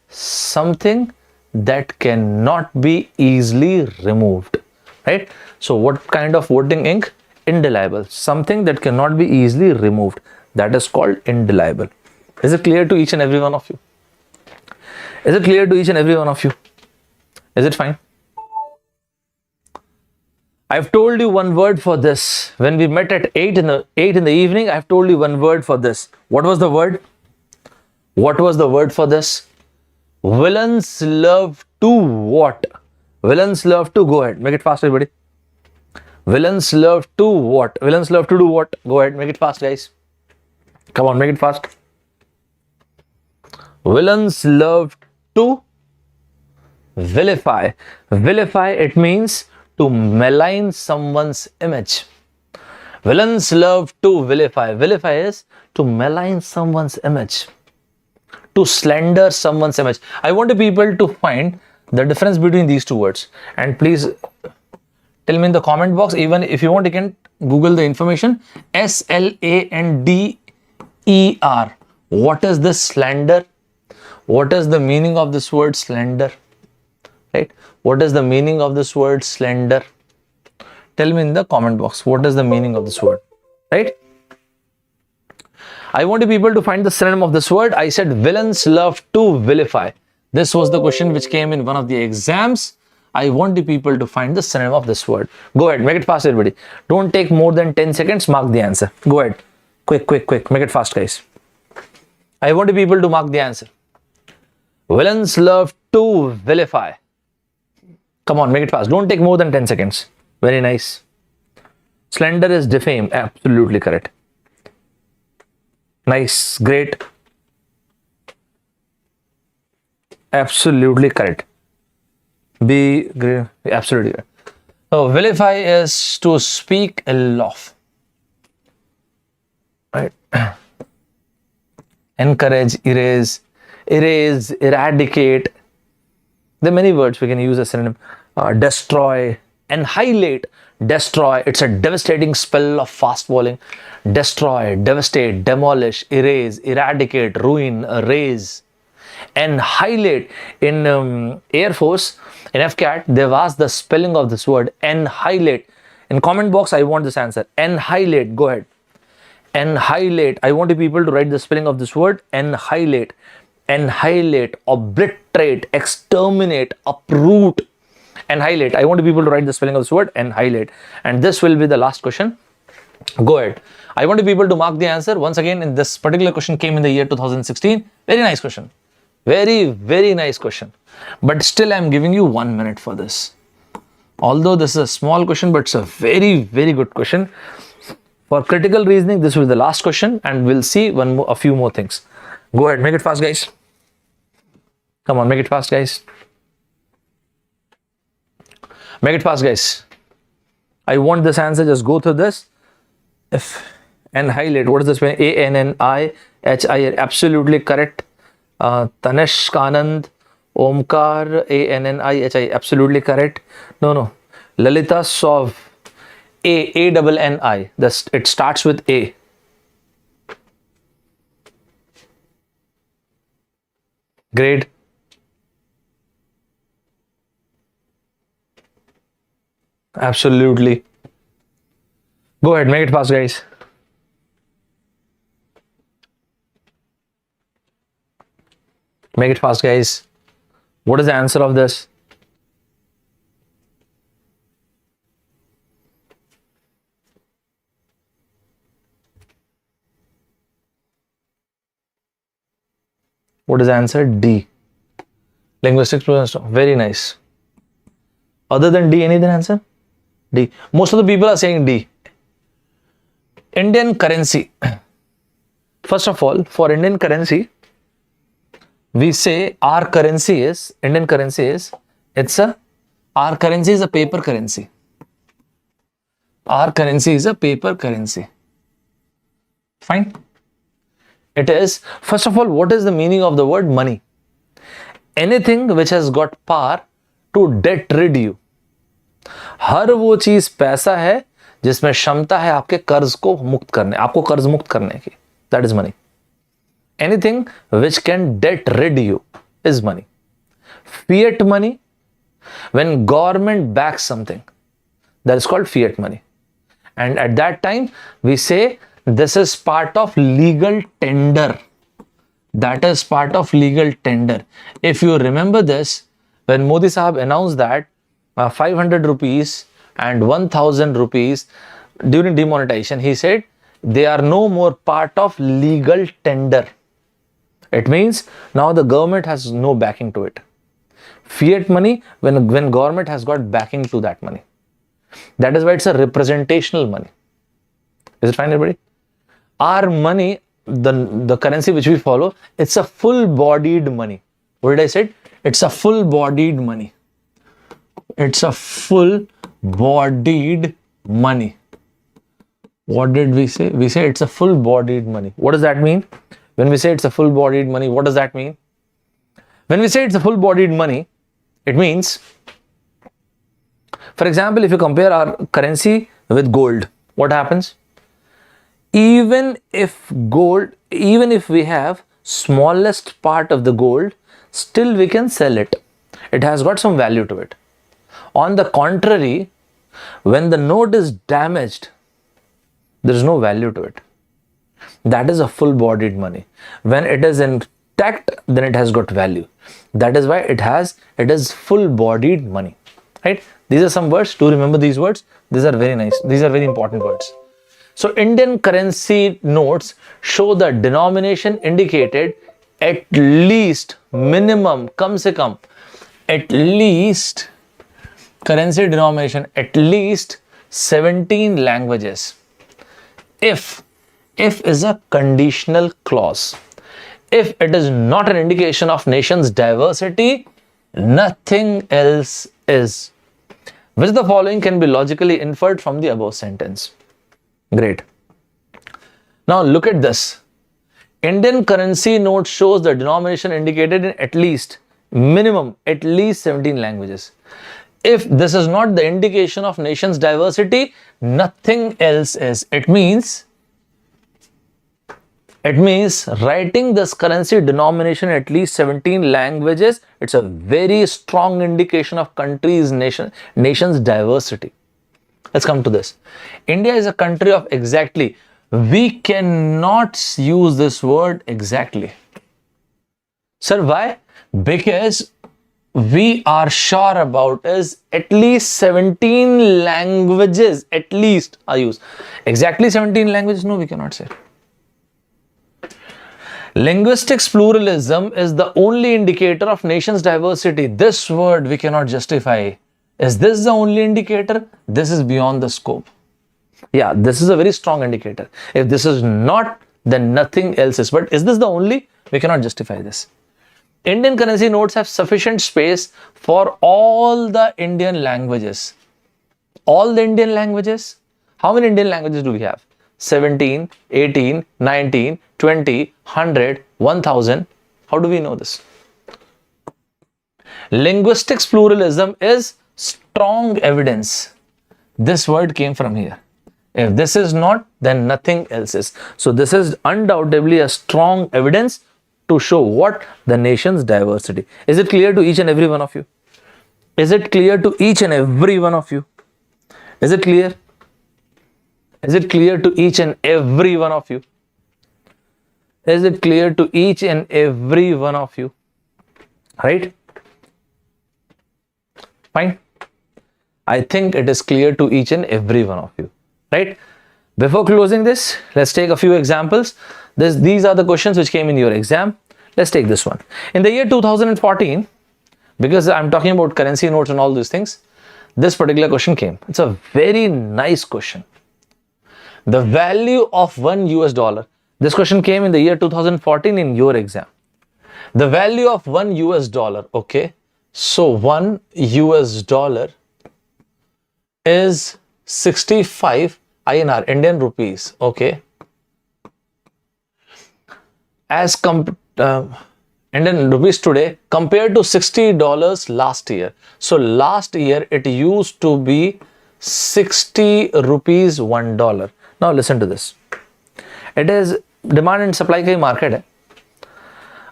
[SPEAKER 1] something that cannot be easily removed, right? So what kind of voting ink? Indelible. Something that cannot be easily removed. That is called indelible. Is it clear to each and every one of you? Is it clear to each and every one of you? Is it fine? I've told you one word for this. When we met at 8 in the evening, I've told you one word for this. What was the word? What was the word for this? Villains love to what? Villains love to, go ahead, make it fast, everybody. Villains love to what? Villains love to do what? Go ahead, make it fast, guys. Come on, make it fast. Villains love to vilify. Vilify, it means to malign someone's image. Villains love to vilify. Vilify is to malign someone's image, to slander someone's image. I want people to find the difference between these two words, and please tell me in the comment box. Even if you want, you can Google the information. slander. What is this slander? What is the meaning of this word slander? Right? What is the meaning of this word slander? Tell me in the comment box. What is the meaning of this word? Right? I want people to find the synonym of this word. I said villains love to vilify. This was the question which came in one of the exams. I want the people to find the synonym of this word. Go ahead, make it fast, everybody. Don't take more than 10 seconds. Mark the answer. Go ahead. Quick, quick, quick. Make it fast, guys. I want the people to mark the answer. Villains love to vilify. Come on, make it fast. Don't take more than 10 seconds. Very nice. Slender is defame. Absolutely correct. Nice. Great. Absolutely correct. Be great. Absolutely correct. So, vilify is to speak ill of. Right. Encourage, erase, eradicate. There are many words we can use as synonym. Destroy, annihilate. Destroy, it's a devastating spell of fast falling. Destroy, devastate, demolish, erase, eradicate, ruin, erase. Annihilate. In Air Force, in FCAT, they've asked the spelling of this word, annihilate. In comment box, I want this answer. Annihilate, go ahead. Annihilate. I want people to write the spelling of this word. Annihilate. Annihilate, obliterate, exterminate, uproot. Annihilate. I want people to write the spelling of this word. Annihilate. And this will be the last question. Go ahead. I want people to mark the answer. Once again, in this particular question came in the year 2016. Very nice question. Very, very nice question. But still, I'm giving you 1 minute for this. Although this is a small question, but it's a very, very good question. For critical reasoning, this will be the last question, and we'll see a few more things. Go ahead, make it fast, guys. Come on, make it fast, guys. Make it fast, guys. I want this answer. Just go through this. Annihilate. What is this? A-N-N-I-H-I. Absolutely correct. Tanishq Anand. Omkar. A-N-N-I-H-I. Absolutely correct. No. Lalita Sov. A-double-N-I. It starts with A. Great. Absolutely. Go ahead, make it fast, guys. Make it fast, guys. What is the answer of this? What is the answer? D. Linguistics. Very nice. Other than D, any other answer? D. Most of the people are saying D. Indian currency. First of all, for Indian currency, we say our currency is, Indian currency is, our currency is a paper currency. Our currency is a paper currency. Fine. It is, first of all, what is the meaning of the word money? Anything which has got power to debt rid you. हर वो चीज पैसा है जिसमें क्षमता है आपके कर्ज को मुक्त करने, आपको कर्ज मुक्त करने की. That is money. Anything which can debt rid you is money. Fiat money, when government backs something, that is called fiat money. And at that time, we say this is part of legal tender. That is part of legal tender. If you remember this, when Modi Sahab announced that 500 rupees and 1000 rupees during demonetization, he said they are no more part of legal tender. It means now the government has no backing to it. Fiat money, when government has got backing to that money. That is why it's a representational money. Is it fine, everybody? Our money, the currency which we follow, it's a full-bodied money. What did I say? It's a full-bodied money. It's a full-bodied money. What did we say? We say it's a full-bodied money. What does that mean? When we say it's a full-bodied money, what does that mean? When we say it's a full-bodied money, it means, for example, if you compare our currency with gold, what happens? Even if we have smallest part of the gold, still we can sell it. It has got some value to it. On the contrary, when the note is damaged, there is no value to it. That is a full-bodied money. When it is intact, then it has got value. That is why it is full-bodied money. Right? These are some words. Do remember these words? These are very nice. These are very important words. So Indian currency notes show the denomination indicated at least minimum, kam se kam, at least currency denomination at least 17 languages. If is a conditional clause. If it is not an indication of nation's diversity, nothing else is. Which of the following can be logically inferred from the above sentence? Great. Now look at this. Indian currency note shows the denomination indicated in at least, minimum, at least 17 languages. If this is not the indication of nation's diversity, nothing else is. It means writing this currency denomination at least 17 languages, it's a very strong indication of nation's diversity. Let's come to this. India is a country of exactly. We cannot use this word exactly. Sir, why? Because we are sure about is at least 17 languages, at least are used. Exactly 17 languages? No, we cannot say. Linguistics pluralism is the only indicator of nation's diversity. This word we cannot justify. Is this the only indicator? This is beyond the scope. Yeah, this is a very strong indicator. If this is not, then nothing else is. But is this the only? We cannot justify this. Indian currency notes have sufficient space for all the Indian languages. All the Indian languages? How many Indian languages do we have? 17, 18, 19, 20, 100, 1000. How do we know this? Linguistics pluralism is strong evidence. This word came from here. If this is not, then nothing else is. So this is undoubtedly a strong evidence to show what? The nation's diversity. Is it clear to each and every one of you? Is it clear to each and every one of you? Is it clear? Is it clear to each and every one of you? Is it clear to each and every one of you? Right? Fine. I think it is clear to each and every one of you. Right? Before closing this, let's take a few examples. These are the questions which came in your exam. Let's take this one. In the year 2014, because I'm talking about currency notes and all these things, this particular question came. It's a very nice question. The value of $1. This question came in the year 2014 in your exam. The value of $1. Okay. So $1 is 65 INR, Indian rupees. Okay. As Indian rupees today compared to $60 last year. So last year it used to be 60 rupees $1. Now listen to this. It is demand and supply ka market hai.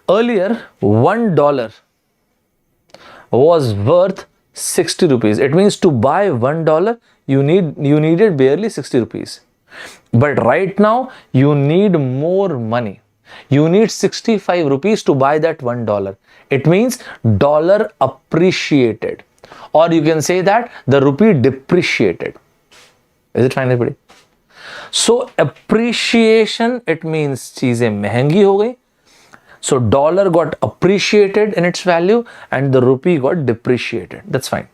[SPEAKER 1] Earlier $1 was worth 60 rupees. It means to buy $1 you needed barely 60 rupees. But right now you need more money. You need 65 rupees to buy that $1. It means dollar appreciated, or you can say that the rupee depreciated. Is it fine, everybody? So appreciation, it means cheezein mehengi ho gayi. So dollar got appreciated in its value and the rupee got depreciated. That's fine.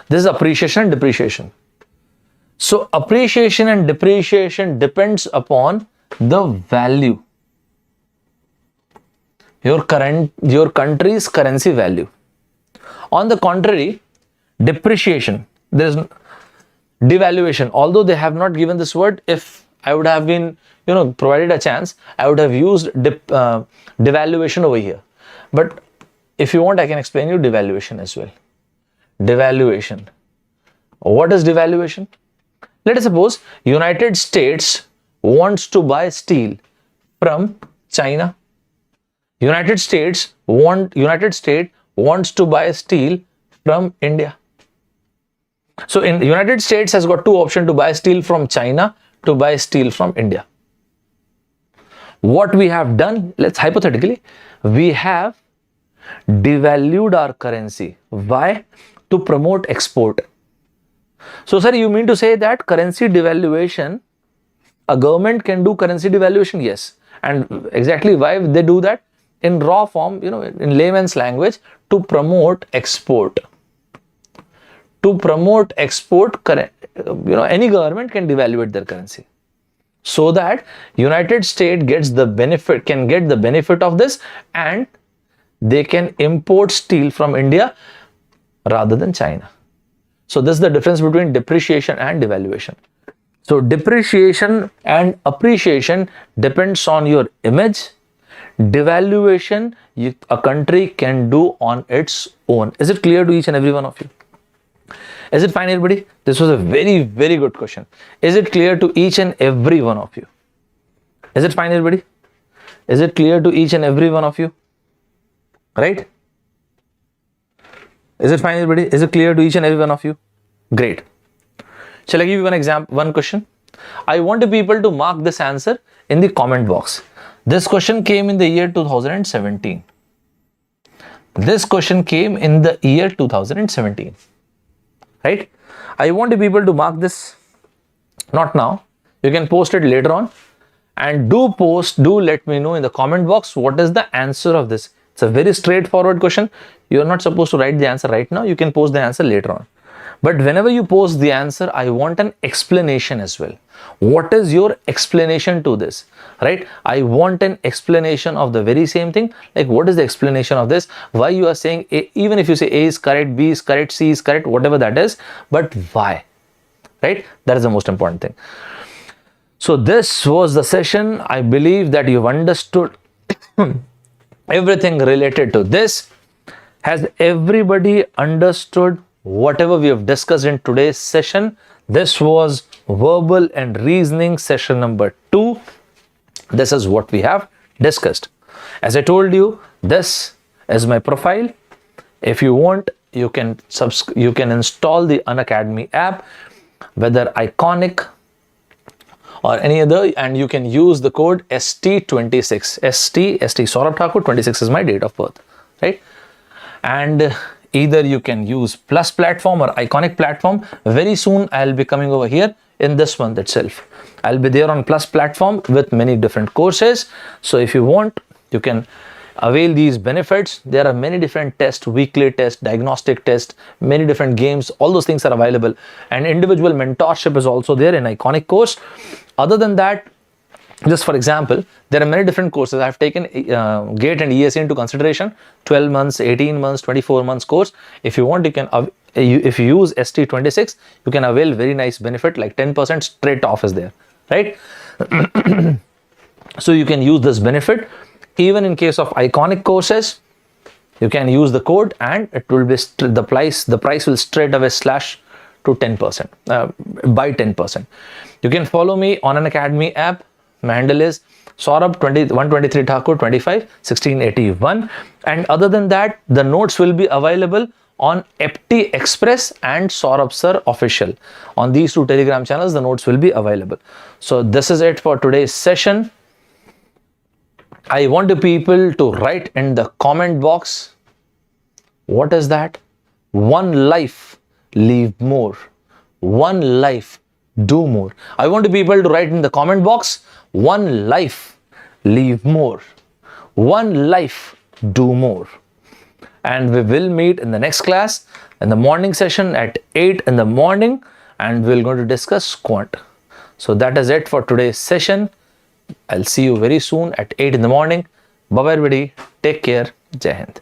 [SPEAKER 1] This is appreciation and depreciation. So appreciation and depreciation depends upon the value, your country's currency value. On the contrary, depreciation, there is devaluation. Although they have not given this word, if I would have been, provided a chance, I would have used devaluation over here. But if you want, I can explain you devaluation as well. Devaluation. What is devaluation? Let us suppose United States wants to buy steel from China. United States wants to buy steel from India. So in United States has got two options: to buy steel from China, to buy steel from India. What we have done, let's hypothetically, we have devalued our currency. Why? To promote export. So sir, you mean to say that currency devaluation, a government can do currency devaluation? Yes. And exactly why they do that? In raw form, in layman's language, to promote export. To promote export, any government can devaluate their currency, so that United States can get the benefit of this, and they can import steel from India rather than China. So this is the difference between depreciation and devaluation. So depreciation and appreciation depends on your image. Devaluation, a country can do on its own. Is it clear to each and every one of you? Is it fine, everybody? This was a very, very good question. Is it clear to each and every one of you? Is it fine, everybody? Is it clear to each and every one of you? Right? Is it fine, everybody? Is it clear to each and every one of you? Great. Shall I give you one example, one question? I want people to mark this answer in the comment box. This question came in the year 2017. This question came in the year 2017. Right? I want people to mark this, not now. You can post it later on. And do let me know in the comment box what is the answer of this. It's a very straightforward question. You are not supposed to write the answer right now. You can post the answer later on. But whenever you post the answer, I want an explanation as well. What is your explanation to this? Right? I want an explanation of the very same thing. Like, what is the explanation of this? Why you are saying A, even if you say A is correct, B is correct, C is correct, whatever that is, but why? Right? That is the most important thing. So this was the session. I believe that you've understood everything related to this. Has everybody understood whatever we have discussed in today's session? This was verbal and reasoning session number 2. This is what we have discussed. As I told you, this is my profile. If you want, you can install the Unacademy app, whether Iconic or any other, and you can use the code ST26. ST Saurabh Thakur, 26 is my date of birth, right? And either you can use Plus platform or Iconic platform. Very soon I'll be coming over here in this month itself. I'll be there on Plus platform with many different courses. So if you want, you can avail these benefits. There are many different tests, weekly tests, diagnostic tests, many different games, all those things are available, and individual mentorship is also there in Iconic course. Other than that, just for example, there are many different courses. I've taken GATE and ESE into consideration, 12 months, 18 months, 24 months course. If you want, you can, if you use ST26, you can avail very nice benefit like 10% straight off is there, right? So you can use this benefit. Even in case of Iconic courses, you can use the code and it will be, the price will straight away slash to 10%, by 10%. You can follow me on Unacademy app. My handle is Saurabh 123 Thakur 25 1681, and other than that, the notes will be available on FT Express and Saurabh Sir Official. On these two Telegram channels, the notes will be available. So this is it for today's session. I want the people to write in the comment box, what is that? One life, leave more. One life, do more. I want the people to write in the comment box, one life, leave more. One life, do more. And we will meet in the next class in the morning session at 8 in the morning, and we're going to discuss quant. So that is it for today's session. I'll see you very soon at 8 in the morning. Bye bye everybody. Take care. Jai Hind.